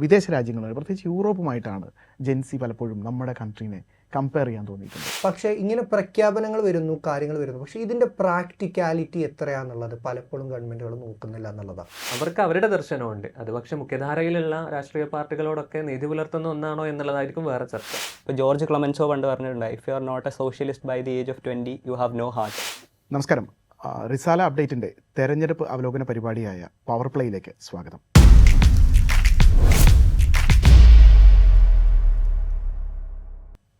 വിദേശ രാജ്യങ്ങളുമായി പ്രത്യേകിച്ച് യൂറോപ്പുമായിട്ടാണ് ജെൻസി പലപ്പോഴും നമ്മുടെ കൺട്രീനെ കമ്പയർ ചെയ്യാൻ തോന്നിയിട്ടുണ്ട്. പക്ഷേ ഇങ്ങനെ പ്രഖ്യാപനങ്ങൾ വരുന്നു, കാര്യങ്ങൾ വരുന്നു, പക്ഷേ ഇതിൻ്റെ പ്രാക്ടിക്കാലിറ്റി എത്രയാണെന്നുള്ളത് പലപ്പോഴും ഗവൺമെൻറ്റുകൾ നോക്കുന്നില്ല എന്നുള്ളതാണ്. അവർക്ക് അവരുടെ ദർശനമുണ്ട്, അത് പക്ഷേ മുഖ്യധാരയിലുള്ള രാഷ്ട്രീയ പാർട്ടികളോടൊക്കെ നീതി പുലർത്തുന്ന ഒന്നാണോ എന്നുള്ളതായിരിക്കും വേറെ ചർച്ച. ഇപ്പോൾ ജോർജ് ക്ലമൻസോ പണ്ട് പറഞ്ഞിട്ടുണ്ട്, if you are not a socialist by the age of 20 you have no heart. നമസ്കാരം. റിസാല അപ്ഡേറ്റിൻ്റെ തെരഞ്ഞെടുപ്പ് അവലോകന പരിപാടിയായ പവർ പ്ലേയിലേക്ക് സ്വാഗതം.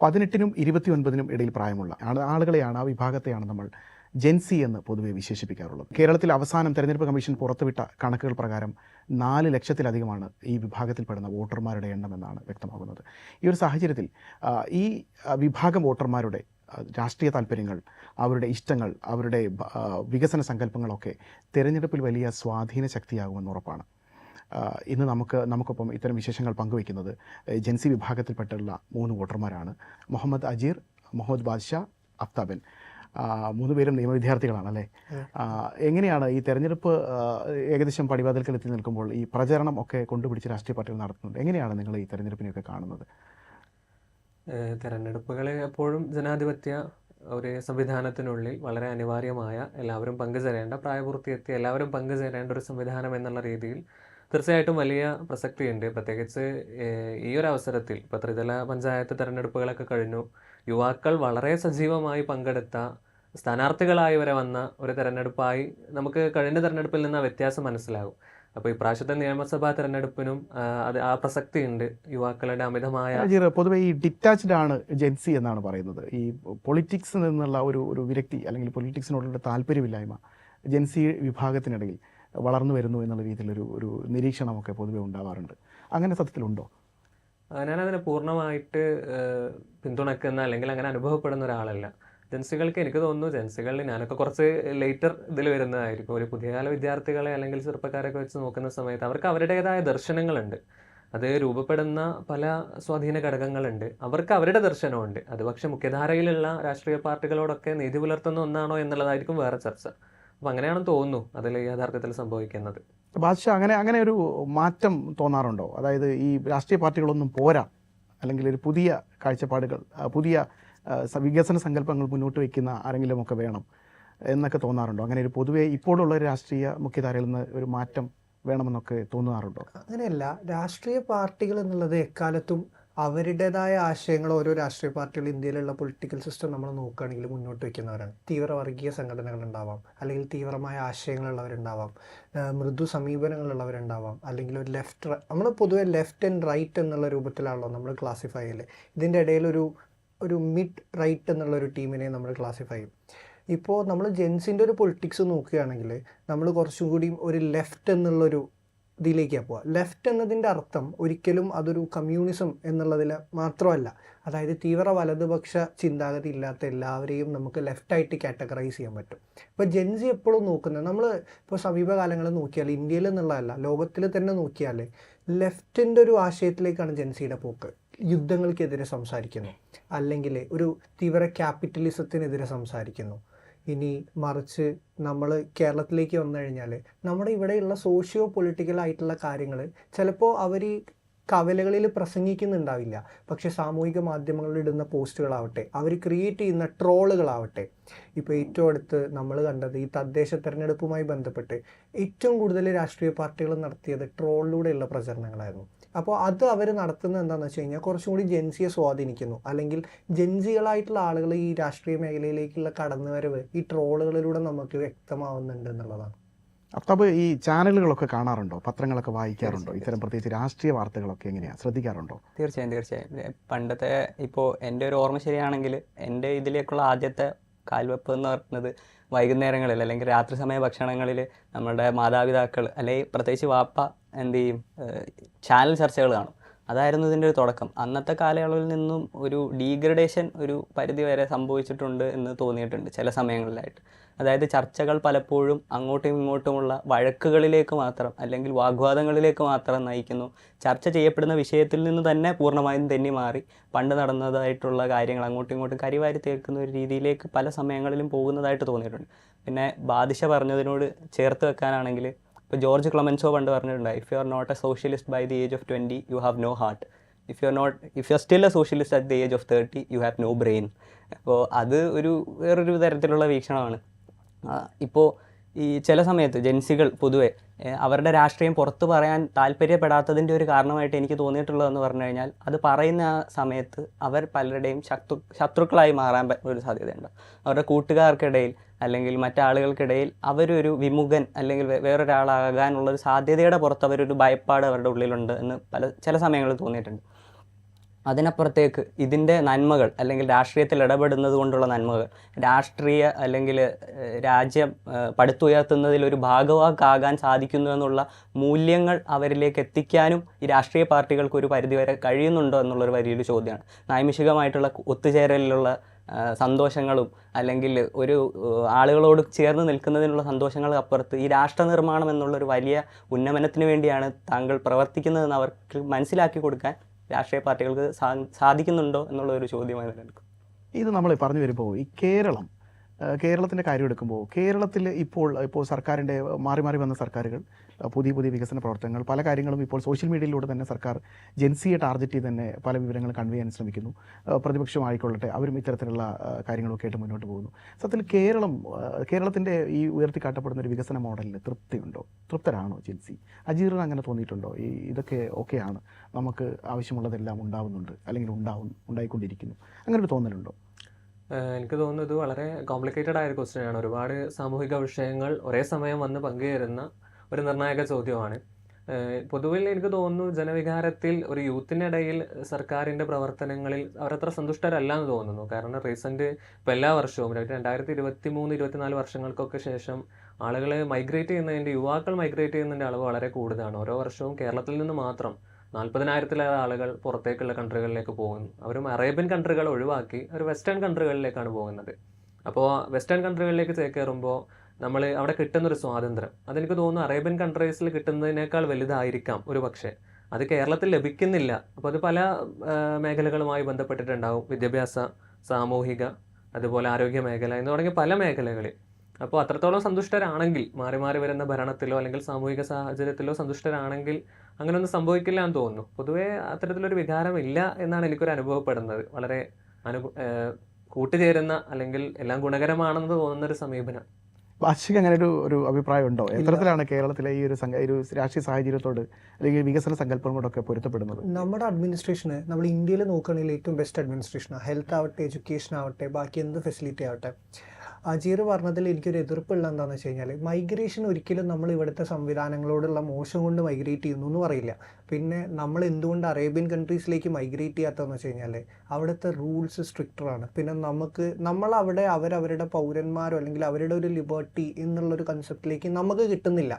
പതിനെട്ടിനും 29നും ഇടയിൽ പ്രായമുള്ള ആളുകളെയാണ്, ആ വിഭാഗത്തെയാണ് നമ്മൾ ജെൻസി എന്ന് പൊതുവെ വിശേഷിപ്പിക്കാറുള്ളത്. കേരളത്തിൽ അവസാനം തെരഞ്ഞെടുപ്പ് കമ്മീഷൻ പുറത്തുവിട്ട കണക്കുകൾ പ്രകാരം 4 ലക്ഷത്തിലധികമാണ് ഈ വിഭാഗത്തിൽപ്പെടുന്ന വോട്ടർമാരുടെ എണ്ണം എന്നാണ് വ്യക്തമാകുന്നത്. ഈ ഒരു സാഹചര്യത്തിൽ ഈ വിഭാഗം വോട്ടർമാരുടെ രാഷ്ട്രീയ താല്പര്യങ്ങൾ, അവരുടെ ഇഷ്ടങ്ങൾ, അവരുടെ വികസന സങ്കല്പങ്ങളൊക്കെ തിരഞ്ഞെടുപ്പിൽ വലിയ സ്വാധീന ശക്തിയാകുമെന്ന് ഉറപ്പാണ്. ഇന്ന് നമുക്കൊപ്പം ഇത്തരം വിശേഷങ്ങൾ പങ്കുവയ്ക്കുന്നത് ജെൻസി വിഭാഗത്തിൽപ്പെട്ടുള്ള 3 വോട്ടർമാരാണ്. മുഹമ്മദ് അജീർ, മുഹമ്മദ് ബാദ്ഷാ, അഫ്താബൻ. 3 പേരും നിയമവിദ്യാർത്ഥികളാണ് അല്ലേ? എങ്ങനെയാണ് ഈ തെരഞ്ഞെടുപ്പ് ഏകദേശം പടിവാതിൽക്കൽ എത്തി നിൽക്കുമ്പോൾ ഈ പ്രചരണം ഒക്കെ കൊണ്ടുപിടിച്ച് രാഷ്ട്രീയ പാർട്ടികൾ നടത്തുന്നത്, എങ്ങനെയാണ് നിങ്ങൾ ഈ തെരഞ്ഞെടുപ്പിനെയൊക്കെ കാണുന്നത്? തെരഞ്ഞെടുപ്പുകളെ എപ്പോഴും ജനാധിപത്യ ഒരു സംവിധാനത്തിനുള്ളിൽ വളരെ അനിവാര്യമായ, എല്ലാവരും പങ്കുചേരേണ്ട, പ്രായപൂർത്തിയെത്തിയ എല്ലാവരും പങ്കുചേരേണ്ട ഒരു സംവിധാനം എന്നുള്ള രീതിയിൽ തീർച്ചയായിട്ടും വലിയ പ്രസക്തിയുണ്ട്. പ്രത്യേകിച്ച് ഈ ഒരു അവസരത്തിൽ ഇപ്പോൾ ത്രിതല പഞ്ചായത്ത് തെരഞ്ഞെടുപ്പുകളൊക്കെ കഴിഞ്ഞു. യുവാക്കൾ വളരെ സജീവമായി പങ്കെടുത്ത, സ്ഥാനാർത്ഥികളായി വരെ വന്ന ഒരു തെരഞ്ഞെടുപ്പായി നമുക്ക് കഴിഞ്ഞ തെരഞ്ഞെടുപ്പിൽ നിന്ന് ആ വ്യത്യാസം മനസ്സിലാകും. അപ്പോൾ ഇപ്രാവശ്യത്തെ നിയമസഭാ തെരഞ്ഞെടുപ്പിനും അത് ആ പ്രസക്തിയുണ്ട്. യുവാക്കളുടെ അമിതമായ പൊതുവെ ഈ ഡിറ്റാച്ച്ഡ് ആണ് ജെൻസി എന്നാണ് പറയുന്നത്. ഈ പൊളിറ്റിക്സിൽ നിന്നുള്ള ഒരു വിരക്തി അല്ലെങ്കിൽ പൊളിറ്റിക്സിനോടുള്ള താല്പര്യമില്ലായ്മ ജെൻസി വിഭാഗത്തിനിടയിൽ വളർന്നു വരുന്നു എന്നുള്ള രീതിയിലൊരു നിരീക്ഷണമൊക്കെ പൊതുവെ ഉണ്ടാവാറുണ്ട്. അങ്ങനെ സത്യത്തിലുണ്ടോ? ഞാനതിനെ പൂർണ്ണമായിട്ട് പിന്തുണയ്ക്കുന്ന അല്ലെങ്കിൽ അങ്ങനെ അനുഭവപ്പെടുന്ന ഒരാളല്ല. ജെൻസികൾക്ക് എനിക്ക് തോന്നുന്നു, ജെൻസികളിൽ ഞാനൊക്കെ കുറച്ച് ലേറ്റർ ഇതിൽ വരുന്നതായിരിക്കും. ഒരു പുതിയകാല വിദ്യാർത്ഥികളെ അല്ലെങ്കിൽ ചെറുപ്പക്കാരൊക്കെ വെച്ച് നോക്കുന്ന സമയത്ത് അവർക്ക് അവരുടേതായ ദർശനങ്ങളുണ്ട്. അത് രൂപപ്പെടുന്ന പല സ്വാധീന ഘടകങ്ങളുണ്ട്. അവർക്ക് അവരുടെ ദർശനമുണ്ട്. അത് പക്ഷേ മുഖ്യധാരയിലുള്ള രാഷ്ട്രീയ പാർട്ടികളോടൊക്കെ നീതി പുലർത്തുന്ന ഒന്നാണോ എന്നുള്ളതായിരിക്കും വേറെ ചർച്ച. അപ്പം അങ്ങനെയാണെന്ന് തോന്നുന്നു അതിൽ യഥാർത്ഥത്തിൽ സംഭവിക്കുന്നത്. ബാദ്ഷാ, അങ്ങനെ ഒരു മാറ്റം തോന്നാറുണ്ടോ? അതായത് ഈ രാഷ്ട്രീയ പാർട്ടികളൊന്നും പോരാ, അല്ലെങ്കിൽ ഒരു പുതിയ കാഴ്ചപ്പാടുകൾ, പുതിയ വികസന സങ്കല്പങ്ങൾ മുന്നോട്ട് വയ്ക്കുന്ന ആരെങ്കിലുമൊക്കെ വേണം എന്നൊക്കെ തോന്നാറുണ്ടോ? അങ്ങനെ ഒരു പൊതുവെ ഇപ്പോഴുള്ള ഒരു രാഷ്ട്രീയ മുഖ്യധാരയിൽ നിന്ന് ഒരു മാറ്റം വേണമെന്നൊക്കെ തോന്നാറുണ്ടോ? അങ്ങനെയല്ല. രാഷ്ട്രീയ പാർട്ടികൾ എന്നുള്ളത് എക്കാലത്തും അവരുടേതായ ആശയങ്ങൾ ഓരോ രാഷ്ട്രീയ പാർട്ടികൾ, ഇന്ത്യയിലുള്ള പൊളിറ്റിക്കൽ സിസ്റ്റം നമ്മൾ നോക്കുകയാണെങ്കിൽ മുന്നോട്ട് വയ്ക്കുന്നവരാണ്. തീവ്ര വർഗീയ സംഘടനകൾ ഉണ്ടാവാം, അല്ലെങ്കിൽ തീവ്രമായ ആശയങ്ങളുള്ളവരുണ്ടാവാം, മൃദു സമീപനങ്ങളുള്ളവരുണ്ടാവാം, അല്ലെങ്കിൽ ഒരു നമ്മൾ പൊതുവെ ലെഫ്റ്റ് ആൻഡ് റൈറ്റ് എന്നുള്ള രൂപത്തിലാണല്ലോ നമ്മൾ ക്ലാസിഫൈ ചെയ്യല്. ഇതിൻ്റെ ഇടയിൽ ഒരു മിഡ് റൈറ്റ് എന്നുള്ളൊരു ടീമിനെ നമ്മൾ ക്ലാസിഫൈ ചെയ്യും. ഇപ്പോൾ നമ്മൾ ജെൻസിൻ്റെ ഒരു പൊളിറ്റിക്സ് നോക്കുകയാണെങ്കിൽ നമ്മൾ കുറച്ചും കൂടി ഒരു ലെഫ്റ്റ് എന്നുള്ളൊരു ഇതിലേക്കാണ് പോവുക. ലെഫ്റ്റ് എന്നതിൻ്റെ അർത്ഥം ഒരിക്കലും അതൊരു കമ്മ്യൂണിസം എന്നുള്ളതിൽ മാത്രമല്ല. അതായത് തീവ്ര വലതുപക്ഷ ചിന്താഗതി ഇല്ലാത്ത എല്ലാവരെയും നമുക്ക് ലെഫ്റ്റായിട്ട് കാറ്റഗറൈസ് ചെയ്യാൻ പറ്റും. ഇപ്പോൾ ജെൻസി എപ്പോഴും നോക്കുന്നത്, നമ്മൾ ഇപ്പോൾ സമീപകാലങ്ങളിൽ നോക്കിയാൽ, ഇന്ത്യയിൽ നിന്നുള്ളതല്ല ലോകത്തിൽ തന്നെ നോക്കിയാൽ ലെഫ്റ്റിൻ്റെ ഒരു ആശയത്തിലേക്കാണ് ജെൻസിയുടെ പോക്ക്. യുദ്ധങ്ങൾക്കെതിരെ സംസാരിക്കുന്നു, അല്ലെങ്കിൽ ഒരു തീവ്ര ക്യാപിറ്റലിസത്തിനെതിരെ സംസാരിക്കുന്നു. ഇനി മറിച്ച് നമ്മൾ കേരളത്തിലേക്ക് വന്നു കഴിഞ്ഞാൽ നമ്മുടെ ഇവിടെയുള്ള സോഷ്യോ പൊളിറ്റിക്കലായിട്ടുള്ള കാര്യങ്ങൾ ചിലപ്പോൾ അവർ ഈ കവലകളിൽ പ്രസംഗിക്കുന്നുണ്ടാവില്ല, പക്ഷേ സാമൂഹിക മാധ്യമങ്ങളിൽ ഇടുന്ന പോസ്റ്റുകളാവട്ടെ, അവർ ക്രിയേറ്റ് ചെയ്യുന്ന ട്രോളുകളാവട്ടെ. ഇപ്പോൾ ഏറ്റവും അടുത്ത് നമ്മൾ കണ്ടത് ഈ തദ്ദേശ തെരഞ്ഞെടുപ്പുമായി ബന്ധപ്പെട്ട് ഏറ്റവും കൂടുതൽ രാഷ്ട്രീയ പാർട്ടികൾ നടത്തിയത് ട്രോളിലൂടെയുള്ള പ്രചരണങ്ങളായിരുന്നു. അപ്പോൾ അത് അവർ നടത്തുന്നത് എന്താണെന്ന് വെച്ച് കഴിഞ്ഞാൽ കുറച്ചും കൂടി ജെൻസിയെ സ്വാധീനിക്കുന്നു, അല്ലെങ്കിൽ ജെൻസികളായിട്ടുള്ള ആളുകൾ ഈ രാഷ്ട്രീയ മേഖലയിലേക്കുള്ള കടന്നുവരവ് ഈ ട്രോളുകളിലൂടെ നമുക്ക് വ്യക്തമാവുന്നുണ്ട് എന്നുള്ളതാണ്. അപ്പോൾ ഈ ചാനലുകളൊക്കെ കാണാറുണ്ടോ? പത്രങ്ങളൊക്കെ വായിക്കാറുണ്ടോ? ഇത്തരം പ്രത്യേകിച്ച് രാഷ്ട്രീയ വാർത്തകളൊക്കെ എങ്ങനെയാണ് ശ്രദ്ധിക്കാറുണ്ടോ? തീർച്ചയായും. പണ്ടത്തെ, ഇപ്പോൾ എൻ്റെ ഒരു ഓർമ്മ ശരിയാണെങ്കിൽ എൻ്റെ ഇതിലേക്കുള്ള ആദ്യത്തെ കാൽവെപ്പ് എന്ന് പറയുന്നത് വൈകുന്നേരങ്ങളിൽ അല്ലെങ്കിൽ രാത്രി സമയ ഭക്ഷണങ്ങളിൽ നമ്മുടെ മാതാപിതാക്കൾ അല്ലെങ്കിൽ പ്രത്യേകിച്ച് വാപ്പ എന്ത് ചെയ്യും, ചാനൽ ചർച്ചകൾ കാണും. അതായിരുന്നു ഇതിൻ്റെ ഒരു തുടക്കം. അന്നത്തെ കാലയളവിൽ നിന്നും ഒരു ഡീഗ്രഡേഷൻ ഒരു പരിധി വരെ സംഭവിച്ചിട്ടുണ്ട് എന്ന് തോന്നിയിട്ടുണ്ട് ചില സമയങ്ങളിലായിട്ട്. അതായത് ചർച്ചകൾ പലപ്പോഴും അങ്ങോട്ടും ഇങ്ങോട്ടുമുള്ള വഴക്കുകളിലേക്ക് മാത്രം അല്ലെങ്കിൽ വാഗ്വാദങ്ങളിലേക്ക് മാത്രം നയിക്കുന്നു. ചർച്ച ചെയ്യപ്പെടുന്ന വിഷയത്തിൽ നിന്ന് തന്നെ പൂർണ്ണമായും തെന്നി മാറി പണ്ട് നടന്നതായിട്ടുള്ള കാര്യങ്ങൾ അങ്ങോട്ടും ഇങ്ങോട്ടും കരിവാരി തീർക്കുന്ന ഒരു രീതിയിലേക്ക് പല സമയങ്ങളിലും പോകുന്നതായിട്ട് തോന്നിയിട്ടുണ്ട്. പിന്നെ ബാദിഷ പറഞ്ഞതിനോട് ചേർത്ത് വെക്കാനാണെങ്കിൽ ഇപ്പോൾ ജോർജ് ക്ലമൻസോ പണ്ട് പറഞ്ഞിട്ടുണ്ട്, if you are not a socialist by the age of 20 you have no heart, if you are still a socialist at the age of 30 you have no brain. അപ്പോൾ അത് വേറൊരു തരത്തിലുള്ള വീക്ഷണമാണ്. ഇപ്പോൾ ഈ ചില സമയത്ത് ജെൻസികൾ പൊതുവെ അവരുടെ രാഷ്ട്രീയം പുറത്ത് പറയാൻ താല്പര്യപ്പെടാത്തതിൻ്റെ ഒരു കാരണമായിട്ട് എനിക്ക് തോന്നിയിട്ടുള്ളതെന്ന് പറഞ്ഞു കഴിഞ്ഞാൽ, അത് പറയുന്ന ആ സമയത്ത് അവർ പലരുടെയും ശത്രുക്കളായി മാറാൻ ഒരു സാധ്യതയുണ്ട്. അവരുടെ കൂട്ടുകാർക്കിടയിൽ അല്ലെങ്കിൽ മറ്റാളുകൾക്കിടയിൽ അവരൊരു വിമുഖൻ അല്ലെങ്കിൽ വേറൊരാളാകാനുള്ളൊരു സാധ്യതയുടെ പുറത്ത് അവരൊരു ഭയപ്പാട് അവരുടെ ഉള്ളിലുണ്ട് എന്ന് ചില സമയങ്ങളിൽ തോന്നിയിട്ടുണ്ട്. അതിനപ്പുറത്തേക്ക് ഇതിൻ്റെ നന്മകൾ അല്ലെങ്കിൽ രാഷ്ട്രീയത്തിൽ ഇടപെടുന്നത് കൊണ്ടുള്ള നന്മകൾ, രാഷ്ട്രീയ അല്ലെങ്കിൽ രാജ്യം പടുത്തുയർത്തുന്നതിലൊരു ഭാഗവാക്കാകാൻ സാധിക്കുന്നു എന്നുള്ള മൂല്യങ്ങൾ അവരിലേക്ക് എത്തിക്കാനും ഈ രാഷ്ട്രീയ പാർട്ടികൾക്ക് ഒരു പരിധിവരെ കഴിയുന്നുണ്ടോ എന്നുള്ളൊരു വലിയൊരു ചോദ്യമാണ്. നൈമിഷികമായിട്ടുള്ള ഒത്തുചേരലിലുള്ള സന്തോഷങ്ങളും അല്ലെങ്കിൽ ഒരു ആളുകളോട് ചേർന്ന് നിൽക്കുന്നതിനുള്ള സന്തോഷങ്ങൾക്ക് അപ്പുറത്ത് ഈ രാഷ്ട്ര നിർമ്മാണം എന്നുള്ളൊരു വലിയ ഉന്നമനത്തിന് വേണ്ടിയാണ് താങ്കൾ പ്രവർത്തിക്കുന്നതെന്ന് അവർക്ക് മനസ്സിലാക്കി കൊടുക്കാൻ രാഷ്ട്രീയ പാർട്ടികൾക്ക് സാധിക്കുന്നുണ്ടോ എന്നുള്ള ഒരു ചോദ്യമായി നിലനിൽക്കും. ഇത് നമ്മൾ പറഞ്ഞു വരുമ്പോൾ ഈ കേരളത്തിൻ്റെ കാര്യം എടുക്കുമ്പോൾ, കേരളത്തിൽ ഇപ്പോൾ സർക്കാരിൻ്റെ മാറി വന്ന സർക്കാരുകൾ പുതിയ വികസന പ്രവർത്തനങ്ങൾ പല കാര്യങ്ങളും ഇപ്പോൾ സോഷ്യൽ മീഡിയയിലൂടെ തന്നെ സർക്കാർ ജെൻസിയെ ടാർഗറ്റ് ചെയ്ത് തന്നെ പല വിവരങ്ങളും കൺവേ ചെയ്യാൻ ശ്രമിക്കുന്നു. പ്രതിപക്ഷമായിക്കൊള്ളട്ടെ, അവരും ഇത്തരത്തിലുള്ള കാര്യങ്ങളൊക്കെ ആയിട്ട് മുന്നോട്ട് പോകുന്നു. സത്യത്തിൽ കേരളത്തിൻ്റെ ഈ ഉയർത്തിക്കാട്ടപ്പെടുന്ന ഒരു വികസന മോഡലിൽ തൃപ്തരാണോ ജെൻസി? അജീറിന് അങ്ങനെ തോന്നിയിട്ടുണ്ടോ? ഇതൊക്കെ ഓക്കെയാണ്, നമുക്ക് ആവശ്യമുള്ളതെല്ലാം ഉണ്ടാവുന്നുണ്ട് അല്ലെങ്കിൽ ഉണ്ടായിക്കൊണ്ടിരിക്കുന്നു, അങ്ങനെ ഒരു തോന്നലുണ്ടോ? എനിക്ക് തോന്നുന്നു ഇത് വളരെ കോംപ്ലിക്കേറ്റഡ് ആയ ഒരു ക്വസ്റ്റ്യനാണ്. ഒരുപാട് സാമൂഹിക വിഷയങ്ങൾ ഒരേ സമയം വന്ന് പങ്കുചേരുന്ന ഒരു നിർണായക ചോദ്യമാണ്. പൊതുവിൽ എനിക്ക് തോന്നുന്നു ജനവികാരത്തിൽ ഒരു യൂത്തിനിടയിൽ സർക്കാരിൻ്റെ പ്രവർത്തനങ്ങളിൽ അവരത്ര സന്തുഷ്ടരല്ല എന്ന് തോന്നുന്നു. കാരണം ഇപ്പോൾ എല്ലാ വർഷവും 2023-24 വർഷങ്ങൾക്കൊക്കെ ശേഷം ആളുകൾ യുവാക്കൾ മൈഗ്രേറ്റ് ചെയ്യുന്നതിൻ്റെ അളവ് വളരെ കൂടുതലാണ്. ഓരോ വർഷവും കേരളത്തിൽ നിന്ന് മാത്രം 40,000-ലേറെ ആളുകൾ പുറത്തേക്കുള്ള കൺട്രികളിലേക്ക് പോകുന്നു. അവരും അറേബ്യൻ കൺട്രികൾ ഒഴിവാക്കി ഒരു വെസ്റ്റേൺ കൺട്രികളിലേക്കാണ് പോകുന്നത്. അപ്പോൾ വെസ്റ്റേൺ കൺട്രികളിലേക്ക് ചേക്കേറുമ്പോൾ നമ്മൾ അവിടെ കിട്ടുന്നൊരു സ്വാതന്ത്ര്യം അതെനിക്ക് തോന്നുന്നു അറേബ്യൻ കൺട്രീസിൽ കിട്ടുന്നതിനേക്കാൾ വലുതായിരിക്കാം ഒരു പക്ഷേ. അത് കേരളത്തിൽ ലഭിക്കുന്നില്ല. അപ്പോൾ അത് പല മേഖലകളുമായി ബന്ധപ്പെട്ടിട്ടുണ്ടാവും. വിദ്യാഭ്യാസ, സാമൂഹിക, അതുപോലെ ആരോഗ്യ മേഖല എന്ന് തുടങ്ങിയ പല മേഖലകളിൽ. അപ്പോൾ അത്രത്തോളം സന്തുഷ്ടരാണെങ്കിൽ, മാറി വരുന്ന ഭരണത്തിലോ അല്ലെങ്കിൽ സാമൂഹിക സാഹചര്യത്തിലോ സന്തുഷ്ടരാണെങ്കിൽ അങ്ങനെയൊന്നും സംഭവിക്കില്ല എന്ന് തോന്നുന്നു. പൊതുവേ അത്തരത്തിലൊരു വികാരം ഇല്ല എന്നാണ് എനിക്കൊരു അനുഭവപ്പെടുന്നത്. വളരെ കൂട്ടുചേരുന്ന അല്ലെങ്കിൽ എല്ലാം ഗുണകരമാണെന്ന് തോന്നുന്നൊരു സമീപനം. ബാഷിക്ക് അങ്ങനെ ഒരു അഭിപ്രായം ഉണ്ടോ? എത്തരത്തിലാണ് കേരളത്തിലെ ഈ ഒരു രാഷ്ട്രീയ സാഹചര്യത്തോട് അല്ലെങ്കിൽ വികസന സങ്കല്പങ്ങളോടൊക്കെ പൊരുത്തപ്പെടുന്നത്? നമ്മുടെ അഡ്മിനിസ്ട്രേഷന് നമ്മൾ ഇന്ത്യയിൽ നോക്കുകയാണെങ്കിൽ ഏറ്റവും ബെസ്റ്റ് അഡ്മിനിസ്ട്രേഷനാണ്. ഹെൽത്ത് ആവട്ടെ, എഡ്യൂക്കേഷൻ ആവട്ടെ, ബാക്കി എന്ത് ഫെസിലിറ്റി ആവട്ടെ. അജീർ പറഞ്ഞതിൽ എനിക്കൊരു എതിർപ്പുള്ള എന്താണെന്ന് വെച്ച് കഴിഞ്ഞാൽ, മൈഗ്രേഷൻ ഒരിക്കലും നമ്മൾ ഇവിടുത്തെ സംവിധാനങ്ങളോടുള്ള മോശം കൊണ്ട് മൈഗ്രേറ്റ് ചെയ്യുന്നു എന്ന് പറയില്ല. പിന്നെ നമ്മൾ എന്തുകൊണ്ട് അറേബ്യൻ കൺട്രീസിലേക്ക് മൈഗ്രേറ്റ് ചെയ്യാത്തതെന്ന് വെച്ച് കഴിഞ്ഞാൽ അവിടുത്തെ റൂൾസ് സ്ട്രിക്റ്ററാണ്. പിന്നെ നമ്മളവിടെ അവരവരുടെ പൗരന്മാരോ അല്ലെങ്കിൽ അവരുടെ ഒരു ലിബർട്ടി എന്നുള്ളൊരു കൺസെപ്റ്റിലേക്ക് നമുക്ക് കിട്ടുന്നില്ല.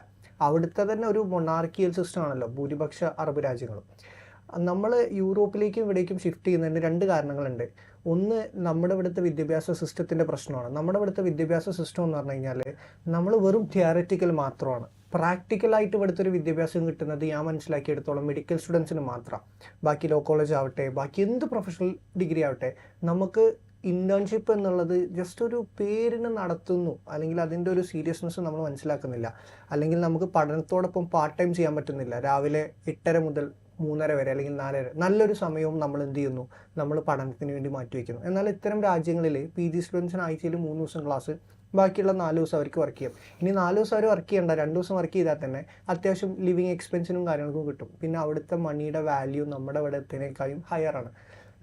അവിടുത്തെ തന്നെ ഒരു മൊണാർക്കിയൽ സിസ്റ്റം ആണല്ലോ ഭൂരിപക്ഷ അറബ് രാജ്യങ്ങളും. നമ്മൾ യൂറോപ്പിലേക്കും ഇവിടേക്കും ഷിഫ്റ്റ് ചെയ്യുന്നതിന് 2 കാരണങ്ങളുണ്ട്. ഒന്ന്, നമ്മുടെ ഇവിടുത്തെ വിദ്യാഭ്യാസ സിസ്റ്റത്തിൻ്റെ പ്രശ്നമാണ്. നമ്മുടെ ഇവിടുത്തെ വിദ്യാഭ്യാസ സിസ്റ്റം എന്ന് പറഞ്ഞു കഴിഞ്ഞാൽ നമ്മൾ വെറും തിയററ്റിക്കൽ മാത്രമാണ്. പ്രാക്ടിക്കലായിട്ട് ഇവിടുത്തെ ഒരു വിദ്യാഭ്യാസം കിട്ടുന്നത് ഞാൻ മനസ്സിലാക്കിയെടുത്തോളം മെഡിക്കൽ സ്റ്റുഡൻസിന് മാത്രം. ബാക്കി ലോ കോളേജ് ആവട്ടെ, ബാക്കി എന്ത് പ്രൊഫഷണൽ ഡിഗ്രി ആവട്ടെ, നമുക്ക് ഇൻറ്റേൺഷിപ്പ് എന്നുള്ളത് ജസ്റ്റ് ഒരു പേരിന് നടത്തുന്നു, അല്ലെങ്കിൽ അതിൻ്റെ ഒരു സീരിയസ്നെസ് നമ്മൾ മനസ്സിലാക്കുന്നില്ല. അല്ലെങ്കിൽ നമുക്ക് പഠനത്തോടൊപ്പം പാർട്ട് ടൈം ചെയ്യാൻ പറ്റുന്നില്ല. രാവിലെ 8:30 മുതൽ 3:30 വരെ അല്ലെങ്കിൽ 4:00 വരെ നല്ലൊരു സമയവും നമ്മൾ എന്ത് ചെയ്യുന്നു, നമ്മൾ പഠനത്തിന് വേണ്ടി മാറ്റിവെക്കുന്നു. എന്നാൽ ഇത്തരം രാജ്യങ്ങളിൽ PG സ്റ്റുഡൻസിന് ആഴ്ചയിൽ 3 ദിവസം ക്ലാസ്, ബാക്കിയുള്ള 4 ദിവസം അവർക്ക് വർക്ക് ചെയ്യാം. ഇനി 4 ദിവസം അവർ വർക്ക് ചെയ്യേണ്ട, 2 ദിവസം വർക്ക് ചെയ്താൽ തന്നെ അത്യാവശ്യം ലിവിങ് എക്സ്പെൻസിനും കാര്യങ്ങൾക്കും കിട്ടും. പിന്നെ അവിടുത്തെ മണിയുടെ വാല്യൂ നമ്മുടെ ഇവിടത്തേക്കാളും ഹയറാണ്.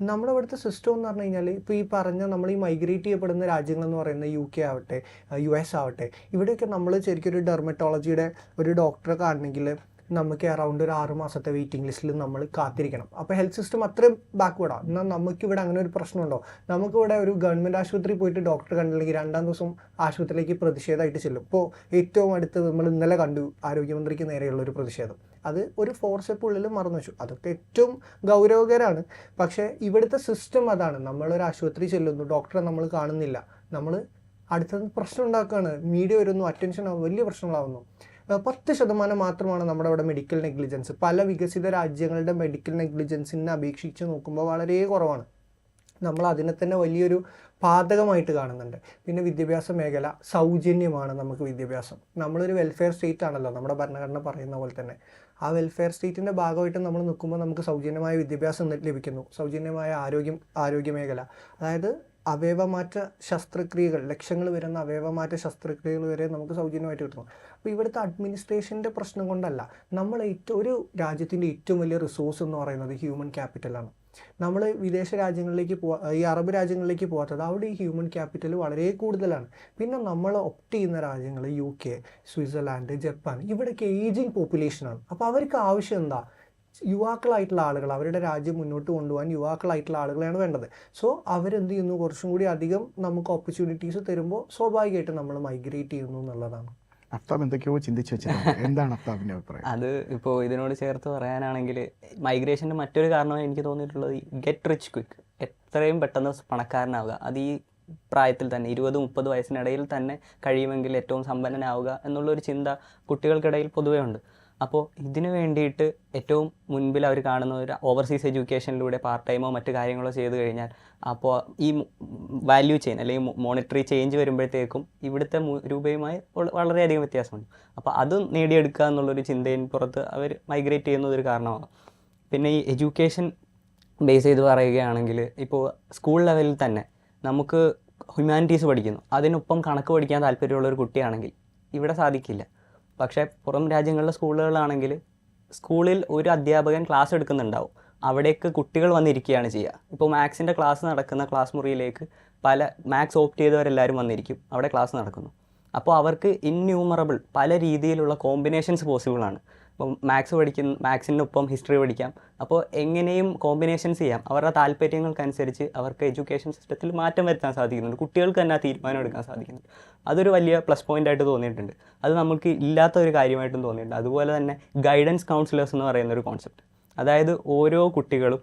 നമ്മുടെ ഇവിടുത്തെ സിസ്റ്റം എന്ന് പറഞ്ഞു കഴിഞ്ഞാൽ, ഇപ്പോൾ ഈ പറഞ്ഞ നമ്മൾ ഈ മൈഗ്രേറ്റ് ചെയ്യപ്പെടുന്ന രാജ്യങ്ങളെന്ന് പറയുന്നത് UK ആവട്ടെ, US ആവട്ടെ, ഇവിടെയൊക്കെ നമ്മൾ ശരിക്കും ഒരു ഡെർമറ്റോളജിയുടെ ഒരു ഡോക്ടറെ കാണണമെങ്കിൽ നമുക്ക് അറൗണ്ട് ഒരു 6 മാസത്തെ വെയിറ്റിംഗ് ലിസ്റ്റിൽ നമ്മൾ കാത്തിരിക്കണം. അപ്പോൾ ഹെൽത്ത് സിസ്റ്റം അത്രയും ബാക്ക്വേർഡാണ്. എന്നാൽ നമുക്കിവിടെ അങ്ങനെ ഒരു പ്രശ്നമുണ്ടോ? നമുക്കിവിടെ ഒരു ഗവൺമെൻറ് ആശുപത്രി പോയിട്ട് ഡോക്ടർ കണ്ടില്ലെങ്കിൽ 2-ാം ദിവസം ആശുപത്രിയിലേക്ക് പ്രതിഷേധമായിട്ട് ചെല്ലും. ഇപ്പോൾ ഏറ്റവും അടുത്ത് നമ്മൾ ഇന്നലെ കണ്ടു ആരോഗ്യമന്ത്രിക്ക് നേരെയുള്ള ഒരു പ്രതിഷേധം. അത് ഒരു 4 സ്റ്റെപ്പ് ഉള്ളിൽ മറന്നു വെച്ചു. അതൊക്കെ ഏറ്റവും ഗൗരവകരമാണ്. പക്ഷേ ഇവിടുത്തെ സിസ്റ്റം അതാണ്. നമ്മളൊരു ആശുപത്രി ചെല്ലുന്നു, ഡോക്ടറെ നമ്മൾ കാണുന്നില്ല, നമ്മൾ അടുത്തത് പ്രശ്നം ഉണ്ടാക്കുകയാണ്. മീഡിയ വരുന്നു, അറ്റൻഷൻ ആവും, വലിയ പ്രശ്നങ്ങളാവുന്നു. 10% മാത്രമാണ് നമ്മുടെ അവിടെ മെഡിക്കൽ നെഗ്ലിജൻസ്. പല വികസിത രാജ്യങ്ങളുടെ മെഡിക്കൽ നെഗ്ലിജൻസിനെ അപേക്ഷിച്ച് നോക്കുമ്പോൾ വളരെ കുറവാണ്. നമ്മൾ അതിനെ തന്നെ വലിയൊരു പാതകമായിട്ട് കാണുന്നുണ്ട്. പിന്നെ വിദ്യാഭ്യാസ മേഖല സൗജന്യമാണ്. നമുക്ക് വിദ്യാഭ്യാസം, നമ്മളൊരു വെൽഫെയർ സ്റ്റേറ്റ് ആണല്ലോ നമ്മുടെ ഭരണഘടന പറയുന്ന പോലെ തന്നെ. ആ വെൽഫെയർ സ്റ്റേറ്റിൻ്റെ ഭാഗമായിട്ട് നമ്മൾ നിൽക്കുമ്പോൾ നമുക്ക് സൗജന്യമായ വിദ്യാഭ്യാസം ലഭിക്കുന്നു, സൗജന്യമായ ആരോഗ്യ മേഖല, അതായത് അവയവമാറ്റ ശസ്ത്രക്രിയകൾ, ലക്ഷങ്ങൾ വരുന്ന അവയവമാറ്റ ശസ്ത്രക്രിയകൾ വരെ നമുക്ക് സൗജന്യമായിട്ട് കിട്ടുന്നു. അപ്പോൾ ഇവിടുത്തെ അഡ്മിനിസ്ട്രേഷൻ്റെ പ്രശ്നം കൊണ്ടല്ല, ഒരു രാജ്യത്തിൻ്റെ ഏറ്റവും വലിയ റിസോഴ്സ് എന്ന് പറയുന്നത് ഹ്യൂമൻ ക്യാപിറ്റലാണ്. നമ്മൾ വിദേശ രാജ്യങ്ങളിലേക്ക് ഈ അറബ് രാജ്യങ്ങളിലേക്ക് പോകാത്തത് അവിടെ ഈ ഹ്യൂമൻ ക്യാപിറ്റൽ വളരെ കൂടുതലാണ്. പിന്നെ നമ്മൾ ഒപ്റ്റ് ചെയ്യുന്ന രാജ്യങ്ങൾ UK, സ്വിറ്റ്സർലാൻഡ്, ജപ്പാൻ, ഇവിടെയൊക്കെ ഏജിങ് പോപ്പുലേഷനാണ്. അപ്പോൾ അവർക്ക് ആവശ്യം എന്താ? യുവാക്കളായിട്ടുള്ള ആളുകൾ, അവരുടെ രാജ്യം മുന്നോട്ട് കൊണ്ടുപോകാൻ യുവാക്കളായിട്ടുള്ള ആളുകളെയാണ് വേണ്ടത്. സോ അവരെന്ത് ചെയ്യുന്നു, കുറച്ചും കൂടി അധികം നമുക്ക് ഓപ്പർച്യൂണിറ്റീസ് തരുമ്പോൾ സ്വാഭാവികമായിട്ട് നമ്മൾ മൈഗ്രേറ്റ് ചെയ്യുന്നു എന്നുള്ളതാണ്. അഫ്താബ് എന്തൊക്കെയോ ചിന്തിച്ച് വെച്ചിട്ടുണ്ട്. എന്താണ് അഫ്താബിൻ്റെ അഭിപ്രായം? അത് ഇപ്പോൾ ഇതിനോട് ചേർത്ത് പറയാനാണെങ്കിൽ മൈഗ്രേഷൻ്റെ മറ്റൊരു കാരണമായി എനിക്ക് തോന്നിയിട്ടുള്ളത് ഗെറ്റ് റിച്ച് ക്വിക്ക്, എത്രയും പെട്ടെന്ന് പണക്കാരനാവുക. അത് ഈ പ്രായത്തിൽ തന്നെ 20-30 വയസ്സിനിടയിൽ തന്നെ കഴിയുമെങ്കിൽ ഏറ്റവും സമ്പന്നനാവുക എന്നുള്ളൊരു ചിന്ത കുട്ടികൾക്കിടയിൽ പൊതുവേ ഉണ്ട്. അപ്പോൾ ഇതിനു വേണ്ടിയിട്ട് ഏറ്റവും മുൻപിൽ അവർ കാണുന്ന ഒരു ഓവർസീസ് എഡ്യൂക്കേഷനിലൂടെ പാർട്ട് ടൈമോ മറ്റു കാര്യങ്ങളോ ചെയ്ത് കഴിഞ്ഞാൽ അപ്പോൾ ഈ വാല്യൂ ചെയിൻ അല്ലെങ്കിൽ മോണിറ്ററി ചേഞ്ച് വരുമ്പോഴത്തേക്കും ഇവിടുത്തെ രൂപയുമായി വളരെയധികം വ്യത്യാസമുണ്ട്. അപ്പോൾ അത് നേടിയെടുക്കുക എന്നുള്ളൊരു ചിന്തയിൽ പുറത്ത് അവർ മൈഗ്രേറ്റ് ചെയ്യുന്നതൊരു കാരണമാണ്. പിന്നെ ഈ എഡ്യൂക്കേഷൻ ബേസ് ചെയ്ത് പറയുകയാണെങ്കിൽ ഇപ്പോൾ സ്കൂൾ ലെവലിൽ തന്നെ നമുക്ക് ഹ്യൂമാനിറ്റീസ് പഠിക്കുന്നു, അതിനൊപ്പം കണക്ക് പഠിക്കാൻ താല്പര്യമുള്ളൊരു കുട്ടിയാണെങ്കിൽ ഇവിടെ സാധിക്കില്ല. പക്ഷേ പുറം രാജ്യങ്ങളിലെ സ്കൂളുകളാണെങ്കിൽ സ്കൂളിൽ ഒരു അധ്യാപകൻ ക്ലാസ് എടുക്കുന്നുണ്ടാവും, അവിടേക്ക് കുട്ടികൾ വന്നിരിക്കുകയാണ് ചെയ്യുക. ഇപ്പോൾ മാത്സിൻ്റെ ക്ലാസ് നടക്കുന്ന ക്ലാസ് മുറിയിലേക്ക് മാത്സ് ഓപ്റ്റ് ചെയ്തവരെല്ലാവരും വന്നിരിക്കും, അവിടെ ക്ലാസ് നടക്കുന്നു. അപ്പോൾ അവർക്ക് ഇൻന്യൂമറബിൾ പല രീതിയിലുള്ള കോമ്പിനേഷൻസ് പോസിബിളാണ്. അപ്പോൾ മാത്സിനൊപ്പം ഹിസ്റ്ററി പഠിക്കാം. അപ്പോൾ എങ്ങനെയും കോമ്പിനേഷൻസ് ചെയ്യാം. അവരുടെ താല്പര്യങ്ങൾക്കനുസരിച്ച് അവർക്ക് എഡ്യൂക്കേഷൻ സിസ്റ്റത്തിൽ മാറ്റം വരുത്താൻ സാധിക്കുന്നുണ്ട്. കുട്ടികൾക്ക് തന്നെ ആ തീരുമാനം എടുക്കാൻ സാധിക്കുന്നുണ്ട്. അതൊരു വലിയ പ്ലസ് പോയിൻ്റായിട്ട് തോന്നിയിട്ടുണ്ട്. അത് നമുക്ക് ഇല്ലാത്ത ഒരു കാര്യമായിട്ടും തോന്നിയിട്ടുണ്ട്. അതുപോലെ തന്നെ ഗൈഡൻസ് കൗൺസിലേഴ്സ് എന്ന് പറയുന്നൊരു കോൺസെപ്റ്റ്, അതായത് ഓരോ കുട്ടികളും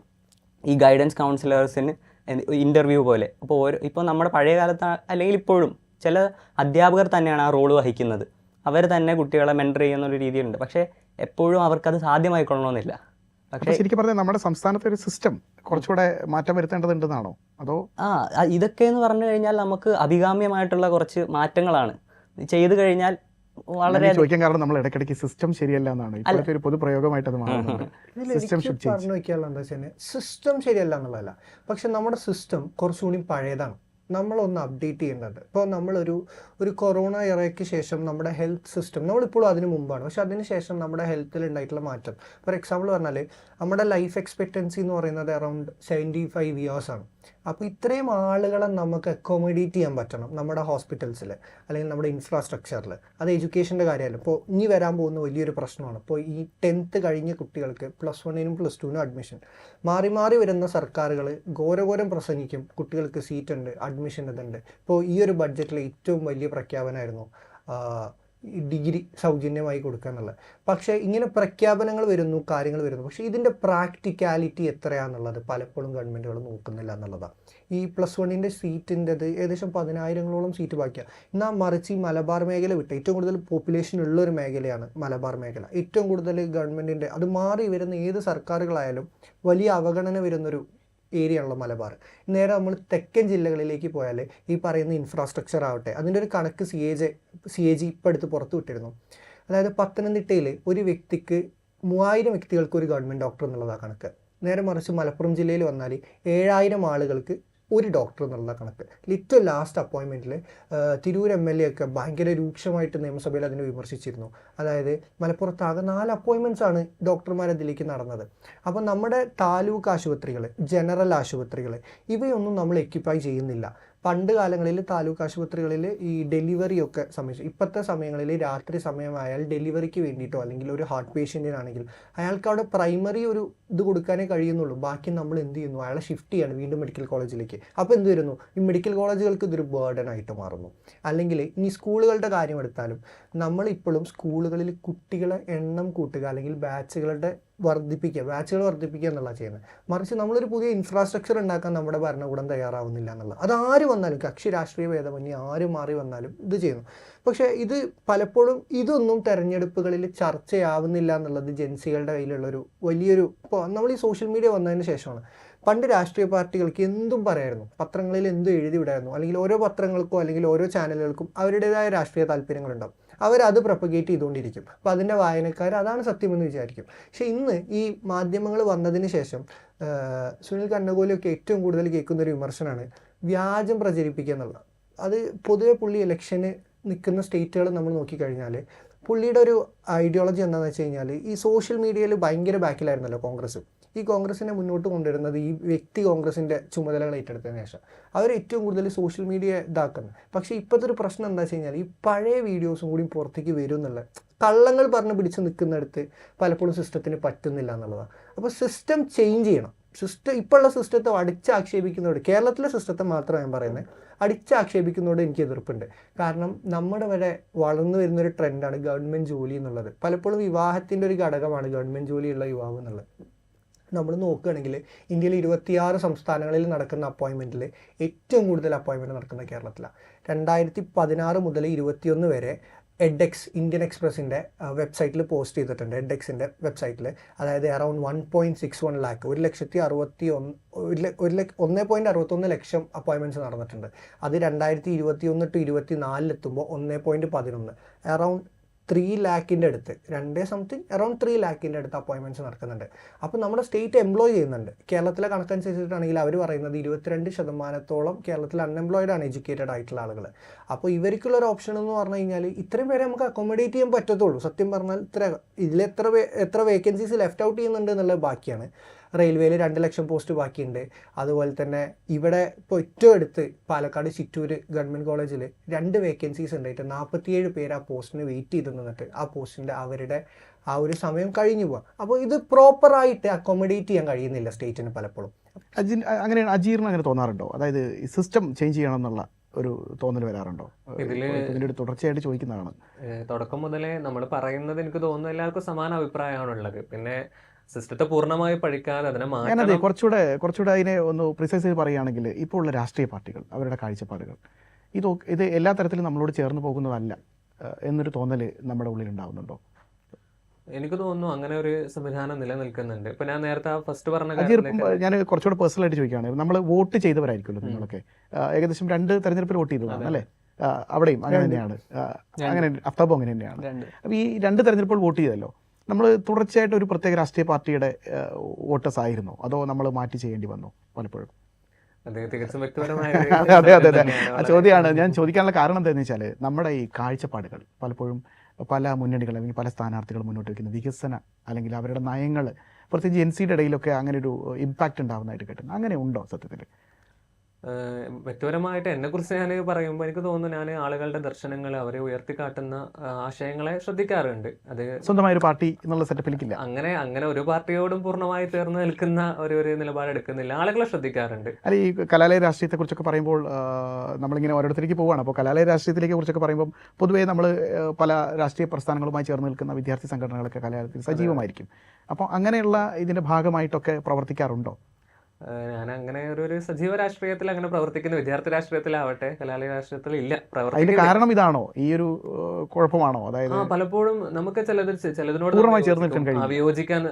ഈ ഗൈഡൻസ് കൗൺസിലേഴ്സിന് ഇൻ്റർവ്യൂ പോലെ ഇപ്പോൾ നമ്മുടെ പഴയ കാലത്ത് അല്ലെങ്കിൽ ഇപ്പോഴും ചില അധ്യാപകർ തന്നെയാണ് ആ റോള് വഹിക്കുന്നത്. അവർ തന്നെ കുട്ടികളെ മെൻറ്റർ ചെയ്യുന്നൊരു രീതിയുണ്ട്. പക്ഷേ എപ്പോഴും അവർക്കത് സാധ്യമായിക്കൊള്ളണമെന്നില്ല. പക്ഷേ ശരിക്കും പറഞ്ഞാൽ നമ്മുടെ സംസ്ഥാനത്തെ ഒരു സിസ്റ്റം കുറച്ചുകൂടെ മാറ്റം വരുത്തേണ്ടതുണ്ടെന്നാണോ? അതോ ഇതൊക്കെ എന്ന് പറഞ്ഞു കഴിഞ്ഞാൽ നമുക്ക് അഭികാമ്യമായിട്ടുള്ള കുറച്ച് മാറ്റങ്ങളാണ് ചെയ്തു കഴിഞ്ഞാൽ വളരെ ചോദിക്കാൻ കാരണം നമ്മൾ ഇടയ്ക്കിടയ്ക്ക് സിസ്റ്റം ശരിയല്ല എന്നാണ് ഇപ്പോഴത്തെ ഒരു പൊതുപ്രയോഗമായിട്ട് അത് മാറുന്നുണ്ട്. പറഞ്ഞു വയ്ക്കാനുള്ള എന്താ വെച്ചാൽ സിസ്റ്റം ശരിയല്ല എന്നുള്ളതല്ല, പക്ഷെ നമ്മുടെ സിസ്റ്റം കുറച്ചുകൂടി പഴയതാണ്. നമ്മളൊന്ന് അപ്ഡേറ്റ് ചെയ്യേണ്ടത്. ഇപ്പോൾ ഒരു കൊറോണ ഇറയ്ക്ക് ശേഷം നമ്മുടെ ഹെൽത്ത് സിസ്റ്റം, നമ്മളിപ്പോഴും അതിന് മുമ്പാണ്, പക്ഷെ അതിന് ശേഷം നമ്മുടെ ഹെൽത്തിൽ ഉണ്ടായിട്ടുള്ള മാറ്റം, ഫോർ എക്സാമ്പിൾ പറഞ്ഞാൽ നമ്മുടെ ലൈഫ് എക്സ്പെക്റ്റൻസി എന്ന് പറയുന്നത് അറൗണ്ട് 75 years ആണ്. അപ്പോൾ ഇത്രയും ആളുകളെ നമുക്ക് അക്കോമഡേറ്റ് ചെയ്യാൻ പറ്റണം നമ്മുടെ ഹോസ്പിറ്റൽസിൽ അല്ലെങ്കിൽ നമ്മുടെ ഇൻഫ്രാസ്ട്രക്ചറിൽ. അത് എഡ്യൂക്കേഷൻ്റെ കാര്യമല്ല. ഇപ്പോൾ ഇനി വരാൻ പോകുന്ന വലിയൊരു പ്രശ്നമാണ്. ഇപ്പോൾ ഈ 10th കഴിഞ്ഞ കുട്ടികൾക്ക് +1നും +2നും അഡ്മിഷൻ മാറി മാറി വരുന്ന സർക്കാരുകൾ ഘോരഘോരം പ്രസംഗിക്കും, കുട്ടികൾക്ക് സീറ്റ് ഉണ്ട്, അഡ്മിഷൻ ഇതുണ്ട്. ഇപ്പോൾ ഈ ഒരു ബഡ്ജറ്റിലെ ഏറ്റവും വലിയ പ്രഖ്യാപനമായിരുന്നു ഡിഗ്രി സൗജന്യമായി കൊടുക്കുക എന്നുള്ളത്. പക്ഷേ ഇങ്ങനെ പ്രഖ്യാപനങ്ങൾ വരുന്നു, കാര്യങ്ങൾ വരുന്നു, പക്ഷേ ഇതിൻ്റെ പ്രാക്ടിക്കാലിറ്റി എത്രയാണെന്നുള്ളത് പലപ്പോഴും ഗവൺമെൻറ്റുകൾ നോക്കുന്നില്ല എന്നുള്ളതാണ്. ഈ +1ൻ്റെ സീറ്റിൻ്റെത് ഏകദേശം 10,000-ഓളം സീറ്റ് ബാക്കിയാണ്. എന്നാൽ മറിച്ച് ഈ മലബാർ മേഖല വിട്ട് ഏറ്റവും കൂടുതൽ പോപ്പുലേഷൻ ഉള്ളൊരു മേഖലയാണ് മലബാർ മേഖല. ഏറ്റവും കൂടുതൽ ഗവൺമെൻറ്റിൻ്റെ അത് മാറി വരുന്ന ഏത് സർക്കാരുകളായാലും വലിയ അവഗണന വരുന്നൊരു ഏരിയ ആണല്ലോ മലബാർ. നേരെ നമ്മൾ തെക്കൻ ജില്ലകളിലേക്ക് പോയാൽ ഈ പറയുന്ന ഇൻഫ്രാസ്ട്രക്ചർ ആവട്ടെ, അതിൻ്റെ ഒരു കണക്ക് CAG ഇപ്പോൾ അടുത്ത് പുറത്തു വിട്ടിരുന്നു. അതായത് പത്തനംതിട്ടയിൽ ഒരു വ്യക്തിക്ക് 3000 വ്യക്തികൾക്ക് ഒരു ഗവൺമെൻറ് ഡോക്ടർ എന്നുള്ളതാണ് കണക്ക്. നേരെ മറിച്ച് മലപ്പുറം ജില്ലയിൽ വന്നാൽ 7000 ആളുകൾക്ക് ഒരു ഡോക്ടർ എന്നുള്ള കണക്ക്. ഏറ്റവും ലാസ്റ്റ് അപ്പോയിൻമെൻറ്റിൽ തിരൂർ MLA ഒക്കെ ഭയങ്കര രൂക്ഷമായിട്ട് നിയമസഭയിൽ അതിനെ വിമർശിച്ചിരുന്നു. അതായത് മലപ്പുറത്താകെ 4 അപ്പോയിൻമെൻറ്റ്സ് ആണ് ഡോക്ടർമാർ അതിലേക്ക് നടന്നത്. അപ്പോൾ നമ്മുടെ താലൂക്ക് ആശുപത്രികൾ, ജനറൽ ആശുപത്രികൾ ഇവയൊന്നും നമ്മൾ എക്യുപ്പൈ ചെയ്യുന്നില്ല. പണ്ട് കാലങ്ങളിൽ താലൂക്ക് ആശുപത്രികളിൽ ഈ ഡെലിവറിയൊക്കെ സമയത്ത്, ഇപ്പോഴത്തെ സമയങ്ങളിൽ രാത്രി സമയമായാൽ ഡെലിവറിക്ക് വേണ്ടിയിട്ടോ അല്ലെങ്കിൽ ഒരു ഹാർട്ട് പേഷ്യൻറ്റിനാണെങ്കിൽ അയാൾക്ക് അവിടെ പ്രൈമറി ഒരു ഇത് കൊടുക്കാനേ കഴിയുന്നുള്ളൂ. ബാക്കി നമ്മൾ എന്ത് ചെയ്യുന്നു, അയാളെ ഷിഫ്റ്റ് ചെയ്യാണ് വീണ്ടും മെഡിക്കൽ കോളേജിലേക്ക്. അപ്പോൾ എന്ത് വരുന്നു, ഈ മെഡിക്കൽ കോളേജുകൾക്ക് ഇതൊരു ബേർഡനായിട്ട് മാറുന്നു. അല്ലെങ്കിൽ ഇനി സ്കൂളുകളുടെ കാര്യം എടുത്താലും നമ്മളിപ്പോഴും സ്കൂളുകളിൽ കുട്ടികളെ എണ്ണം കൂട്ടുക അല്ലെങ്കിൽ ബാച്ചുകളുടെ വർദ്ധിപ്പിക്കുക, ബാച്ചുകൾ വർദ്ധിപ്പിക്കുക എന്നുള്ള ചെയ്യുന്നത്. മറിച്ച് നമ്മളൊരു പുതിയ ഇൻഫ്രാസ്ട്രക്ചർ ഉണ്ടാക്കാൻ നമ്മുടെ ഭരണകൂടം തയ്യാറാവുന്നില്ല എന്നുള്ളത്. അതാര് വന്നാലും, കക്ഷി രാഷ്ട്രീയ ഭേദമന്യേ ആര് മാറി വന്നാലും ഇത് ചെയ്യുന്നു. പക്ഷേ ഇത് പലപ്പോഴും ഇതൊന്നും തെരഞ്ഞെടുപ്പുകളിൽ ചർച്ചയാവുന്നില്ല എന്നുള്ളത് ജൻസികളുടെ കയ്യിലുള്ളൊരു വലിയൊരു, ഇപ്പോൾ നമ്മൾ ഈ സോഷ്യൽ മീഡിയ വന്നതിന് ശേഷമാണ്. പണ്ട് രാഷ്ട്രീയ പാർട്ടികൾക്ക് എന്തും പറയായിരുന്നു, പത്രങ്ങളിൽ എന്തും എഴുതി വിടായിരുന്നു, അല്ലെങ്കിൽ ഓരോ പത്രങ്ങൾക്കോ അല്ലെങ്കിൽ ഓരോ ചാനലുകൾക്കും അവരുടേതായ രാഷ്ട്രീയ താല്പര്യങ്ങളുണ്ടാവും, അവരത് പ്രൊപ്പഗേറ്റ് ചെയ്തുകൊണ്ടിരിക്കും. അപ്പോൾ അതിൻ്റെ വായനക്കാർ അതാണ് സത്യമെന്ന് വിചാരിക്കും. പക്ഷേ ഇന്ന് ഈ മാധ്യമങ്ങൾ വന്നതിന് ശേഷം സുനിൽ കന്നഗോലിയൊക്കെ ഏറ്റവും കൂടുതൽ കേൾക്കുന്നൊരു വിമർശനമാണ് വ്യാജം പ്രചരിപ്പിക്കുക എന്നുള്ളത്. അത് പൊതുവെ പുള്ളി ഇലക്ഷന് നിൽക്കുന്ന സ്റ്റേറ്റുകൾ നമ്മൾ നോക്കിക്കഴിഞ്ഞാൽ പുള്ളിയുടെ ഒരു ഐഡിയോളജി എന്താണെന്ന് വെച്ച് കഴിഞ്ഞാൽ, ഈ സോഷ്യൽ മീഡിയയിൽ ഭയങ്കര ബാക്കിലായിരുന്നല്ലോ കോൺഗ്രസ്. ഈ കോൺഗ്രസിനെ മുന്നോട്ട് കൊണ്ടുവരുന്നത് ഈ വ്യക്തി കോൺഗ്രസിൻ്റെ ചുമതലകൾ ഏറ്റെടുത്തതിന് ശേഷം അവർ ഏറ്റവും കൂടുതൽ സോഷ്യൽ മീഡിയ ഇതാക്കുന്നത്. പക്ഷേ ഇപ്പോഴത്തെ ഒരു പ്രശ്നം എന്താ വെച്ച് കഴിഞ്ഞാൽ, ഈ പഴയ വീഡിയോസും കൂടി പുറത്തേക്ക് വരും എന്നുള്ള കള്ളങ്ങൾ പറഞ്ഞ് പിടിച്ച് നിൽക്കുന്നിടത്ത് പലപ്പോഴും സിസ്റ്റത്തിന് പറ്റുന്നില്ല എന്നുള്ളതാണ്. അപ്പോൾ സിസ്റ്റം ചേഞ്ച് ചെയ്യണം. ഇപ്പോഴുള്ള സിസ്റ്റത്തെ അടിച്ചാക്ഷേപിക്കുന്നതോട്, കേരളത്തിലെ സിസ്റ്റത്തെ മാത്രമാണ് ഞാൻ പറയുന്നത്, അടിച്ചാക്ഷേപിക്കുന്നതോട് എനിക്ക് എതിർപ്പുണ്ട്. കാരണം നമ്മുടെ വരെ വളർന്നു വരുന്നൊരു ട്രെൻഡാണ് ഗവൺമെൻറ് ജോലി എന്നുള്ളത്. പലപ്പോഴും വിവാഹത്തിൻ്റെ ഒരു ഘടകമാണ് ഗവൺമെൻറ് ജോലിയുള്ള യുവാവ് എന്നുള്ളത്. നമ്മൾ നോക്കുകയാണെങ്കിൽ ഇന്ത്യയിൽ 26 സംസ്ഥാനങ്ങളിൽ നടക്കുന്ന അപ്പോയിൻമെൻറ്റിൽ ഏറ്റവും കൂടുതൽ അപ്പോയിൻമെൻറ്റ് നടക്കുന്നത് കേരളത്തിലാണ്. 2016 മുതൽ 2021 വരെ എഡെക്സ്, ഇന്ത്യൻ എക്സ്പ്രസിൻ്റെ വെബ്സൈറ്റിൽ പോസ്റ്റ് ചെയ്തിട്ടുണ്ട്. എഡെക്സിൻ്റെ വെബ്സൈറ്റിൽ, അതായത് അറൗണ്ട് 1.61 ലാക്ക്, 1.61 ലക്ഷം അപ്പോയിൻമെൻറ്റ്സ് നടന്നിട്ടുണ്ട്. അത് 2021 to 2024 എത്തുമ്പോൾ 1.11, അറൗണ്ട് 3 ലാക്കിൻ്റെ അടുത്ത്, 2 അറൗണ്ട് 3 ലാക്കിൻ്റെ അടുത്ത് അപ്പോയിൻമെൻറ്റ്സ് നടക്കുന്നുണ്ട്. അപ്പോൾ നമ്മുടെ സ്റ്റേറ്റ് എംപ്ലോയ് ചെയ്യുന്നുണ്ട്. കേരളത്തിലെ കണക്കനുസരിച്ചിട്ടാണെങ്കിൽ അവർ പറയുന്നത് 22% കേരളത്തിൽ അൺഎംപ്ലോയിഡ് ആണ്, എഡ്യൂക്കേറ്റഡ് ആയിട്ടുള്ള ആളുകൾ. അപ്പോൾ ഇവർക്കുള്ളൊരു ഓപ്ഷൻ എന്ന് പറഞ്ഞു കഴിഞ്ഞാൽ ഇത്രയും പേരെ നമുക്ക് അക്കോമഡേറ്റ് ചെയ്യാൻ പറ്റത്തുള്ളൂ. സത്യം പറഞ്ഞാൽ ഇതിൽ എത്ര വേക്കൻസീസ് ലെഫ്റ്റ് ഔട്ട് ചെയ്യുന്നുണ്ട് എന്നുള്ളത് ബാക്കിയാണ്. റെയിൽവേയിൽ 2 ലക്ഷം പോസ്റ്റ് ബാക്കിയുണ്ട്. അതുപോലെ തന്നെ ഇവിടെ ഇപ്പോൾ ഏറ്റവും അടുത്ത് പാലക്കാട് ചിറ്റൂർ ഗവൺമെൻറ് കോളേജിൽ 2 വേക്കൻസീസ് ഉണ്ടായിട്ട് 47 പേര് ആ പോസ്റ്റിന് വെയിറ്റ് ചെയ്ത് നിന്നിട്ട് ആ പോസ്റ്റിൻ്റെ അവരുടെ ആ ഒരു സമയം കഴിഞ്ഞു പോകാം. അപ്പോൾ ഇത് പ്രോപ്പറായിട്ട് അക്കോമഡേറ്റ് ചെയ്യാൻ കഴിയുന്നില്ല സ്റ്റേറ്റിന് പലപ്പോഴും. അങ്ങനെയാണ് അജീറിന് അങ്ങനെ തോന്നാറുണ്ടോ? അതായത് ഈ സിസ്റ്റം ചേഞ്ച് ചെയ്യണം എന്നുള്ള ഒരു തോന്നൽ വരാറുണ്ടോ? ഇതിൻ്റെ തുടർച്ചയായിട്ട് ചോദിക്കുന്നതാണ്. തുടക്കം മുതലേ നമ്മൾ പറയുന്നത് എനിക്ക് തോന്നുന്നു എല്ലാവർക്കും സമാന അഭിപ്രായമാണുള്ളത്. പിന്നെ സിസ്റ്റത്തെ പൂർണ്ണമായി പഠിക്കാതെ അതിനെ ഞാനത് കുറച്ചുകൂടെ അതിനെ ഒന്ന് പ്രിസൈസ് ചെയ്ത് പറയുകയാണെങ്കിൽ, ഇപ്പോൾ ഉള്ള രാഷ്ട്രീയ പാർട്ടികൾ അവരുടെ കാഴ്ചപ്പാടുകൾ ഇത് എല്ലാ തരത്തിലും നമ്മളോട് ചേർന്ന് പോകുന്നതല്ല എന്നൊരു തോന്നൽ നമ്മുടെ ഉള്ളിൽ ഉണ്ടാകുന്നുണ്ടോ? എനിക്ക് തോന്നുന്നു അങ്ങനെ ഒരു സംവിധാനം നിലനിൽക്കുന്നുണ്ട്. ഇപ്പൊ ഞാൻ നേരത്തെ ഫസ്റ്റ് പറഞ്ഞ ഞാൻ കുറച്ചുകൂടെ പേഴ്സണലായിട്ട് ചോദിക്കുകയാണ്. നമ്മൾ വോട്ട് ചെയ്തവരായിരിക്കുമല്ലോ നിങ്ങളൊക്കെ, ഏകദേശം 2 തെരഞ്ഞെടുപ്പിൽ വോട്ട് ചെയ്തതാണ് അല്ലേ? അവിടെയും അങ്ങനെ തന്നെയാണ്, അങ്ങനെ അഫ്താബും അങ്ങനെ തന്നെയാണ്. അപ്പോൾ ഈ 2 തെരഞ്ഞെടുപ്പുകൾ വോട്ട് ചെയ്തല്ലോ, നമ്മൾ തുടർച്ചയായിട്ട് ഒരു പ്രത്യേക രാഷ്ട്രീയ പാർട്ടിയുടെ വോട്ടേഴ്സ് ആയിരുന്നോ, അതോ നമ്മൾ മാറ്റി ചെയ്യേണ്ടി വന്നോ പലപ്പോഴും? അതെ, തികച്ചും വ്യക്തിപരമായ ആ ചോദ്യമാണ്. ഞാൻ ചോദിക്കാനുള്ള കാരണം എന്താണെന്ന് വെച്ചാൽ, നമ്മുടെ ഈ കാഴ്ചപ്പാടുകൾ പലപ്പോഴും പല മുന്നണികൾ അല്ലെങ്കിൽ പല സ്ഥാനാർത്ഥികൾ മുന്നോട്ട് വയ്ക്കുന്ന വികസന അല്ലെങ്കിൽ അവരുടെ നയങ്ങൾ പ്രത്യേകിച്ച് ജെൻസിയുടെ ഇടയിലൊക്കെ അങ്ങനെ ഒരു ഇമ്പാക്റ്റ് ഉണ്ടാകുന്നതായിട്ട് കേട്ടുന്നു. അങ്ങനെ ഉണ്ടോ സത്യത്തിൽ? വ്യക്തിപരമായിട്ട് എന്നെക്കുറിച്ച് ഞാൻ പറയുമ്പോൾ എനിക്ക് തോന്നുന്നു, ഞാൻ ആളുകളുടെ ദർശനങ്ങൾ, അവരെ ഉയർത്തിക്കാട്ടുന്ന ആശയങ്ങളെ ശ്രദ്ധിക്കാറുണ്ട്. അത് സ്വന്തമായ ഒരു പാർട്ടി എന്നുള്ള സെറ്റപ്പിലേക്കില്ല. അങ്ങനെ ഒരു പാർട്ടിയോടും പൂർണ്ണമായി ചേർന്ന് നിൽക്കുന്ന ഒരു നിലപാടെടുക്കുന്നില്ല. ആളുകളെ ശ്രദ്ധിക്കാറുണ്ട്. അല്ല, ഈ കലാലയ രാഷ്ട്രീയത്തെക്കുറിച്ചൊക്കെ പറയുമ്പോൾ നമ്മളിങ്ങനെ ഓരോരുത്തർക്ക് പോവുകയാണ്. അപ്പോൾ കലാലയ രാഷ്ട്രീയത്തിലേക്ക് കുറിച്ചൊക്കെ പറയുമ്പോൾ പൊതുവേ നമ്മൾ പല രാഷ്ട്രീയ പ്രസ്ഥാനങ്ങളുമായി ചേർന്ന് നിൽക്കുന്ന വിദ്യാർത്ഥി സംഘടനകളൊക്കെ കലാലയത്തിൽ സജീവമായിരിക്കും. അപ്പോൾ അങ്ങനെയുള്ള ഇതിൻ്റെ ഭാഗമായിട്ടൊക്കെ പ്രവർത്തിക്കാറുണ്ടോ? ഞാൻ അങ്ങനെ ഒരു സജീവ രാഷ്ട്രീയത്തിൽ അങ്ങനെ പ്രവർത്തിക്കുന്ന, വിദ്യാർത്ഥി രാഷ്ട്രീയത്തിലാവട്ടെ കലാലയ രാഷ്ട്രീയത്തിൽ ഇല്ല. അതിന്റെ കാരണം ഇതാണോ, ഈ ഒരു കുഴപ്പമാണോ? അതായത് പലപ്പോഴും നമുക്ക് ചിലതിനോട് വിയോജിക്കാൻ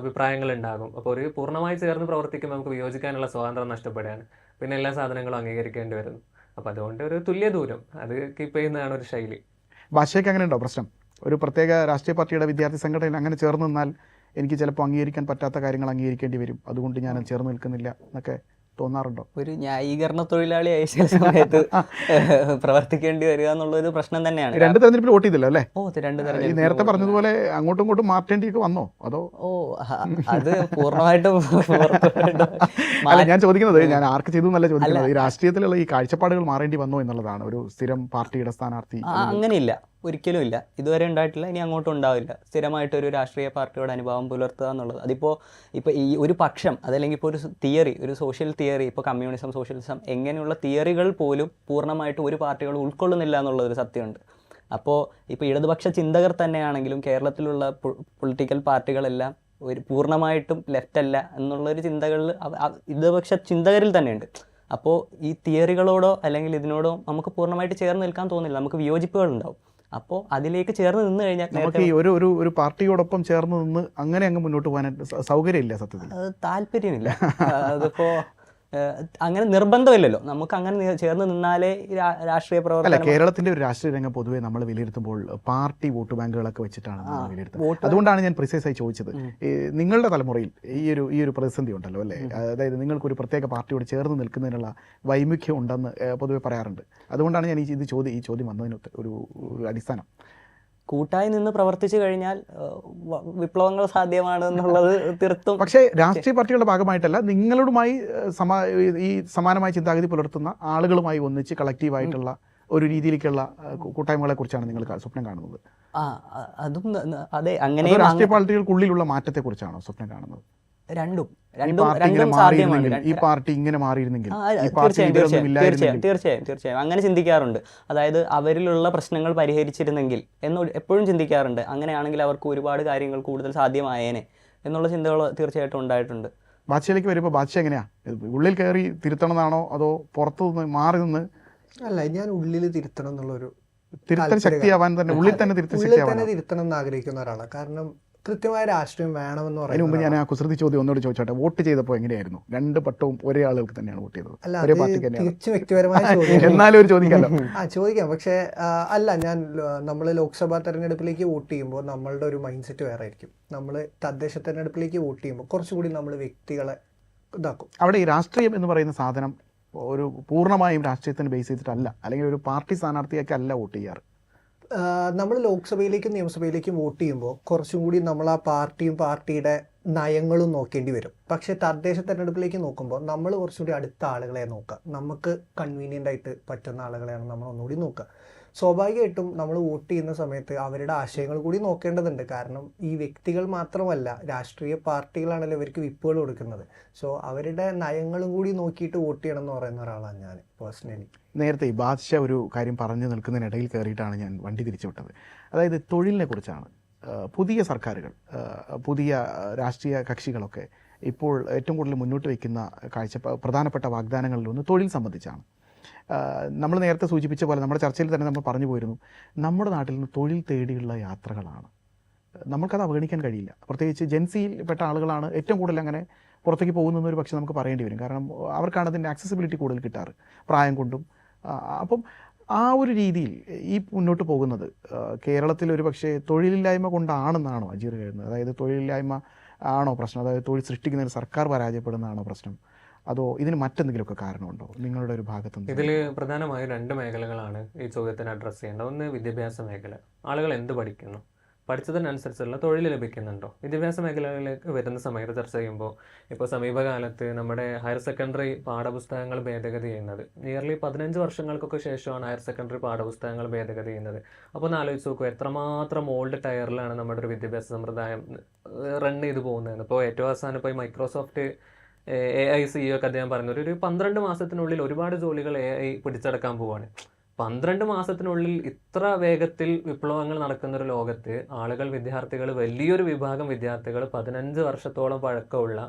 അഭിപ്രായങ്ങൾ ഉണ്ടാകും. അപ്പോൾ ഒരു പൂർണ്ണമായി ചേർന്ന് പ്രവർത്തിക്കുമ്പോൾ നമുക്ക് വിയോജിക്കാനുള്ള സ്വാതന്ത്ര്യം നഷ്ടപ്പെടുകയാണ്. പിന്നെ എല്ലാ സാധനങ്ങളും അംഗീകരിക്കേണ്ടി വരുന്നു. അപ്പോൾ അതുകൊണ്ട് ഒരു തുല്യ ദൂരം അത് കീപ്പ് ചെയ്യുന്നതാണ് ഒരു ശൈലി. ഭാഷയ്ക്ക് അങ്ങനെ ഉണ്ടോ പ്രശ്നം? ഒരു പ്രത്യേക രാഷ്ട്രീയ പാർട്ടിയുടെ വിദ്യാർത്ഥി സംഘടനയിൽ അങ്ങനെ ചേർന്ന് നിന്നാൽ എനിക്ക് ചിലപ്പോൾ അംഗീകരിക്കാൻ പറ്റാത്ത കാര്യങ്ങൾ അംഗീകരിക്കേണ്ടി വരും, അതുകൊണ്ട് ഞാൻ ചേർന്ന് നിൽക്കുന്നില്ല എന്നൊക്കെ തോന്നാറുണ്ടോ? ഒരു ന്യായീകരണ തൊഴിലാളിയായി ചില സമയത്ത് പ്രവർത്തിക്കേണ്ടി വരിക എന്നുള്ളൊരു പ്രശ്നം തന്നെയാണ്. 2 തെരഞ്ഞെടുപ്പിൽ വോട്ട് ചെയ്തല്ലോ അല്ലേ? ഈ നേരത്തെ പറഞ്ഞതുപോലെ അങ്ങോട്ടും ഇങ്ങോട്ടും മാറ്റേണ്ടിയൊക്കെ വന്നോ? അതോ അത് പൂർണ്ണമായിട്ടും അല്ല, ഞാൻ ചോദിക്കുന്നത്, ഞാൻ ആർക്ക് ചെയ്തു എന്നല്ല ചോദിക്കുന്നത്, ഈ രാഷ്ട്രീയത്തിലുള്ള ഈ കാഴ്ചപ്പാടുകൾ മാറേണ്ടി വന്നോ എന്നുള്ളതാണ്. ഒരു സ്ഥിരം പാർട്ടിയുടെ സ്ഥാനാർത്ഥി അങ്ങനെയില്ല, ഒരിക്കലും ഇല്ല, ഇതുവരെ ഉണ്ടായിട്ടില്ല, ഇനി അങ്ങോട്ടും ഉണ്ടാവില്ല. സ്ഥിരമായിട്ടൊരു രാഷ്ട്രീയ പാർട്ടിയോട് അനുഭാവം പുലർത്തുക എന്നുള്ളത്, ഇപ്പോൾ ഈ ഒരു പക്ഷം അതല്ലെങ്കിൽ ഇപ്പോൾ ഒരു തിയറി, ഒരു സോഷ്യൽ തിയറി, ഇപ്പോൾ കമ്മ്യൂണിസം, സോഷ്യലിസം, എങ്ങനെയുള്ള തിയറികൾ പോലും പൂർണ്ണമായിട്ട് ഒരു പാർട്ടികൾ ഉൾക്കൊള്ളുന്നില്ല എന്നുള്ളതൊരു സത്യമുണ്ട്. അപ്പോൾ ഇപ്പോൾ ഇടതുപക്ഷ ചിന്തകർ തന്നെയാണെങ്കിലും കേരളത്തിലുള്ള പൊളിറ്റിക്കൽ പാർട്ടികളെല്ലാം ഒരു പൂർണ്ണമായിട്ടും ലെഫ്റ്റ് അല്ല എന്നുള്ളൊരു ചിന്തകളിൽ ഇടതുപക്ഷ ചിന്തകരിൽ തന്നെയുണ്ട്. അപ്പോൾ ഈ തിയറികളോടോ അല്ലെങ്കിൽ ഇതിനോടോ നമുക്ക് പൂർണ്ണമായിട്ട് ചേർന്ന് നിൽക്കാൻ തോന്നില്ല, നമുക്ക് വിയോജിപ്പുകൾ ഉണ്ടാവും. അപ്പോൾ അതിലേക്ക് ചേർന്ന് നിന്ന് കഴിഞ്ഞാൽ നമുക്ക് ഈ ഒരു പാർട്ടിയോടൊപ്പം ചേർന്ന് നിന്ന് അങ്ങനെ അങ്ങ് മുന്നോട്ട് പോകാനായിട്ട് സൗകര്യമില്ല സത്യത്തിൽ. അത് താല്പര്യമില്ല. അതിപ്പോൾ അങ്ങനെ നിർബന്ധമില്ലല്ലോ, നമുക്ക് അങ്ങനെ ചേർന്ന് നിന്നാലേ രാഷ്ട്രീയ അല്ല, പ്രവർത്തനം. കേരളത്തിന്റെ ഒരു രാഷ്ട്രീയ രംഗം പൊതുവെ നമ്മൾ വിലയിരുത്തുമ്പോൾ പാർട്ടി വോട്ട് ബാങ്കുകളൊക്കെ വെച്ചിട്ടാണ് നമ്മൾ വിലയിരുത്തുന്നത്. അതുകൊണ്ടാണ് ഞാൻ പ്രിസൈസ് ആയി ചോദിച്ചത്. നിങ്ങളുടെ തലമുറയിൽ ഈ ഒരു പ്രതിസന്ധി ഉണ്ടല്ലോ അല്ലേ, അതായത് നിങ്ങൾക്കൊരു പ്രത്യേക പാർട്ടിയോട് ചേർന്ന് നിൽക്കുന്നതിനുള്ള വൈമുഖ്യം ഉണ്ടെന്ന് പൊതുവെ പറയാറുണ്ട്. അതുകൊണ്ടാണ് ഞാൻ ഈ ചോദ്യം വന്നതിന് ഒരു അടിസ്ഥാനം. കൂട്ടായി നിന്ന് പ്രവർത്തിച്ചു കഴിഞ്ഞാൽ വിപ്ലവങ്ങൾ സാധ്യമാണ് എന്നുള്ളത് തീർത്തും. പക്ഷേ രാഷ്ട്രീയ പാർട്ടികളുടെ ഭാഗമായിട്ടല്ല, നിങ്ങളുമായി സമാനമായ ചിന്താഗതി പുലർത്തുന്ന ആളുകളുമായി ഒന്നിച്ച് കളക്റ്റീവായിട്ടുള്ള ഒരു രീതിയിലേക്കുള്ള കൂട്ടായ്മകളെ കുറിച്ചാണ് നിങ്ങൾ സ്വപ്നം കാണുന്നത്. അതും അതെ, അങ്ങനെ രാഷ്ട്രീയ പാർട്ടികൾക്കുള്ളിലുള്ള മാറ്റത്തെ കുറിച്ചാണോ സ്വപ്നം കാണുന്നത്? രണ്ടും സാധ്യമാണ്. ഈ പാർട്ടി ഇങ്ങനെ മാറിയിരുന്നെങ്കിൽ, തീർച്ചയായും അങ്ങനെ ചിന്തിക്കാറുണ്ട്. അതായത് അവരിലുള്ള പ്രശ്നങ്ങൾ പരിഹരിച്ചിരുന്നെങ്കിൽ എന്ന് എപ്പോഴും ചിന്തിക്കാറുണ്ട്. അങ്ങനെയാണെങ്കിൽ അവർക്ക് ഒരുപാട് കാര്യങ്ങൾ കൂടുതൽ സാധ്യമായേനെ എന്നുള്ള ചിന്തകൾ തീർച്ചയായിട്ടും ഉണ്ടായിട്ടുണ്ട്. ബാദ്ഷയിലേക്ക് വരുമ്പോൾ ബാദ്ഷ എങ്ങനെയാ, ഉള്ളിൽ കയറി തിരുത്തണമെന്നാണോ അതോ പുറത്തു നിന്ന് മാറി നിന്ന്? അല്ല, ഞാൻ ഉള്ളിൽ തിരുത്തണം എന്നുള്ളൊരു തിരുത്തൽ ശക്തിയാവാൻ തന്നെ, ഉള്ളിൽ തന്നെ തിരുത്തണം എന്ന് ആഗ്രഹിക്കുന്ന ഒരാളാണ്. കാരണം കൃത്യമായ രാഷ്ട്രീയം വേണമെന്ന് പറയുന്നത്. അതിന് മുമ്പ് ഞാൻ ആ കുസൃതി ചോദ്യം ഒന്നുകൂടി ചോദിച്ചോട്ടെ, വോട്ട് ചെയ്തപ്പോൾ എങ്ങനെയായിരുന്നു? 2 പട്ടവും ഒരേ ആളുകൾക്ക് തന്നെയാണ് വോട്ട് ചെയ്തത്, ഒരേ പാർട്ടിക്ക് തികച്ചും വ്യക്തിപരമായ എന്നാലും ഒരു ചോദിക്കാമല്ലോ. ചോദിക്കാം. പക്ഷേ അല്ല, നമ്മൾ ലോക്സഭാ തെരഞ്ഞെടുപ്പിലേക്ക് വോട്ട് ചെയ്യുമ്പോൾ നമ്മളുടെ ഒരു മൈൻഡ് സെറ്റ് വേറെ ആയിരിക്കും. നമ്മൾ തദ്ദേശ തെരഞ്ഞെടുപ്പിലേക്ക് വോട്ട് ചെയ്യുമ്പോൾ കുറച്ചുകൂടി നമ്മൾ വ്യക്തികളെ ഇതാക്കും. അവിടെ ഈ രാഷ്ട്രീയം എന്ന് പറയുന്ന സാധനം ഒരു പൂർണ്ണമായും രാഷ്ട്രീയത്തിന് ബേസ് ചെയ്തിട്ടല്ല, അല്ലെങ്കിൽ ഒരു പാർട്ടി സ്ഥാനാർത്ഥിയൊക്കെ അല്ല വോട്ട് ചെയ്യാറ്. നമ്മൾ ലോക്സഭയിലേക്കും നിയമസഭയിലേക്കും വോട്ട് ചെയ്യുമ്പോൾ കുറച്ചും കൂടി നമ്മൾ ആ പാർട്ടിയും പാർട്ടിയുടെ നയങ്ങളും നോക്കേണ്ടി വരും. പക്ഷേ തദ്ദേശ തെരഞ്ഞെടുപ്പിലേക്ക് നോക്കുമ്പോൾ നമ്മൾ കുറച്ചുകൂടി അടുത്ത ആളുകളെ നോക്കുക, നമുക്ക് കൺവീനിയൻ്റ് ആയിട്ട് പറ്റുന്ന ആളുകളെയാണ് നമ്മൾ ഒന്നുകൂടി നോക്കുക. സ്വാഭാവികമായിട്ടും നമ്മൾ വോട്ട് ചെയ്യുന്ന സമയത്ത് അവരുടെ ആശയങ്ങൾ കൂടി നോക്കേണ്ടതുണ്ട്. കാരണം ഈ വ്യക്തികൾ മാത്രമല്ല, രാഷ്ട്രീയ പാർട്ടികളാണല്ലോ ഇവർക്ക് വിപ്പുകൾ കൊടുക്കുന്നത്. സോ അവരുടെ നയങ്ങളും കൂടി നോക്കിയിട്ട് വോട്ട് ചെയ്യണം എന്ന് പറയുന്ന ഒരാളാണ് ഞാൻ പേഴ്സണലി. നേരത്തെ ഈ ബാദ്ഷ ഒരു കാര്യം പറഞ്ഞു നിൽക്കുന്നതിനിടയിൽ കയറിയിട്ടാണ് ഞാൻ വണ്ടി തിരിച്ചു വിട്ടത്. അതായത് തൊഴിലിനെ കുറിച്ചാണ്. പുതിയ സർക്കാരുകൾ, പുതിയ രാഷ്ട്രീയ കക്ഷികളൊക്കെ ഇപ്പോൾ ഏറ്റവും കൂടുതൽ മുന്നോട്ട് വയ്ക്കുന്ന പ്രധാനപ്പെട്ട വാഗ്ദാനങ്ങളിലൊന്ന് തൊഴിൽ സംബന്ധിച്ചാണ്. നമ്മൾ നേരത്തെ സൂചിപ്പിച്ച പോലെ നമ്മുടെ ചർച്ചയിൽ തന്നെ നമ്മൾ പറഞ്ഞു പോയിരുന്നു, നമ്മുടെ നാട്ടിൽ നിന്ന് തൊഴിൽ തേടിയുള്ള യാത്രകളാണ്. നമുക്കത് അവഗണിക്കാൻ കഴിയില്ല. പ്രത്യേകിച്ച് ജെൻസിയിൽ പെട്ട ആളുകളാണ് ഏറ്റവും കൂടുതൽ അങ്ങനെ പുറത്തേക്ക് പോകുന്നതെന്നൊരു പക്ഷേ നമുക്ക് പറയേണ്ടി വരും. കാരണം അവർക്കാണ് അതിൻ്റെ ആക്സസിബിലിറ്റി കൂടുതൽ കിട്ടാറ് പ്രായം കൊണ്ടും. അപ്പം ആ ഒരു രീതിയിൽ ഈ മുന്നോട്ട് പോകുന്നത് കേരളത്തിൽ ഒരു പക്ഷേ തൊഴിലില്ലായ്മ കൊണ്ടാണെന്നാണോ അജീർ കരുതുന്നത്? അതായത് തൊഴിലില്ലായ്മ ആണോ പ്രശ്നം? അതായത് തൊഴിൽ സൃഷ്ടിക്കുന്നതിന് സർക്കാർ പരാജയപ്പെടുന്നതാണോ പ്രശ്നം? അതോ ഇതിന് മറ്റെന്തെങ്കിലുമൊക്കെ കാരണമുണ്ടോ നിങ്ങളുടെ ഒരു ഭാഗത്തുനിന്ന്? ഇതിൽ പ്രധാനമായും 2 മേഖലകളാണ് ഈ ചോദ്യത്തിന് അഡ്രസ്സ് ചെയ്യേണ്ടത്. ഒന്ന് വിദ്യാഭ്യാസ മേഖല. ആളുകൾ എന്ത് പഠിക്കുന്നു, പഠിച്ചതിനനുസരിച്ചുള്ള തൊഴിൽ ലഭിക്കുന്നുണ്ടോ? വിദ്യാഭ്യാസ മേഖലകളിലേക്ക് വരുന്ന സമയത്ത് ചർച്ച ചെയ്യുമ്പോൾ ഇപ്പോൾ സമീപകാലത്ത് നമ്മുടെ ഹയർ സെക്കൻഡറി പാഠപുസ്തകങ്ങൾ ഭേദഗതി ചെയ്യുന്നത് നിയർലി 15 വർഷങ്ങൾക്കൊക്കെ ശേഷമാണ് ഹയർ സെക്കൻഡറി പാഠപുസ്തകങ്ങൾ ഭേദഗതി ചെയ്യുന്നത്. അപ്പോൾ ഒന്ന് ആലോചിച്ച് നോക്കൂ, എത്രമാത്രം ഓൾഡ് ടയറിലാണ് നമ്മുടെ ഒരു വിദ്യാഭ്യാസ സമ്പ്രദായം റൺ ചെയ്ത് പോകുന്നത്. ഇപ്പോൾ ഏറ്റവും അവസാനം ഇപ്പോൾ ഈ മൈക്രോസോഫ്റ്റ് AI CEO ഒക്കെ അദ്ദേഹം പറഞ്ഞു, ഒരു 12 മാസത്തിനുള്ളിൽ ഒരുപാട് ജോലികൾ AI പിടിച്ചടക്കാൻ പോവുകയാണ്. 12 മാസത്തിനുള്ളിൽ ഇത്ര വേഗത്തിൽ വിപ്ലവങ്ങൾ നടക്കുന്ന ഒരു ലോകത്ത് വിദ്യാർത്ഥികൾ, വലിയൊരു വിഭാഗം വിദ്യാർത്ഥികൾ 15 വർഷത്തോളം പഴക്കമുള്ള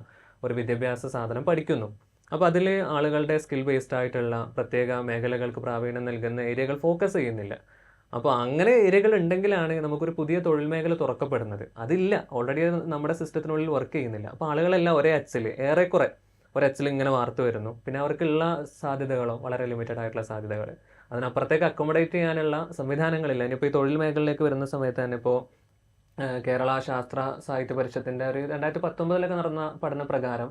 ഒരു വിദ്യാഭ്യാസ സാധനം പഠിക്കുന്നു. അപ്പോൾ അതിൽ ആളുകളുടെ സ്കിൽ ബേസ്ഡ് ആയിട്ടുള്ള പ്രത്യേക മേഖലകൾക്ക് പ്രാവീണ്യം നൽകുന്ന ഏരിയകൾ ഫോക്കസ് ചെയ്യുന്നില്ല. അപ്പോൾ അങ്ങനെ ഏരിയകൾ ഉണ്ടെങ്കിലാണ് നമുക്കൊരു പുതിയ തൊഴിൽ മേഖല തുറക്കപ്പെടുന്നത്. അതില്ല, ഓൾറെഡി നമ്മുടെ സിസ്റ്റത്തിനുള്ളിൽ വർക്ക് ചെയ്യുന്നില്ല. അപ്പോൾ ആളുകളെല്ലാം ഏറെക്കുറെ ഒരച്ചിൽ ഇങ്ങനെ വാർത്തു വരുന്നു. പിന്നെ അവർക്കുള്ള സാധ്യതകളോ വളരെ ലിമിറ്റഡ് ആയിട്ടുള്ള സാധ്യതകൾ, അതിനപ്പുറത്തേക്ക് അക്കോമഡേറ്റ് ചെയ്യാനുള്ള സംവിധാനങ്ങളില്ല. ഇനിയിപ്പോൾ ഈ തൊഴിൽ മേഖലയിലേക്ക് വരുന്ന സമയത്ത് തന്നെ ഇപ്പോൾ കേരള ശാസ്ത്ര സാഹിത്യ പരിഷത്തിൻ്റെ ഒരു 2019 നടന്ന പഠന പ്രകാരം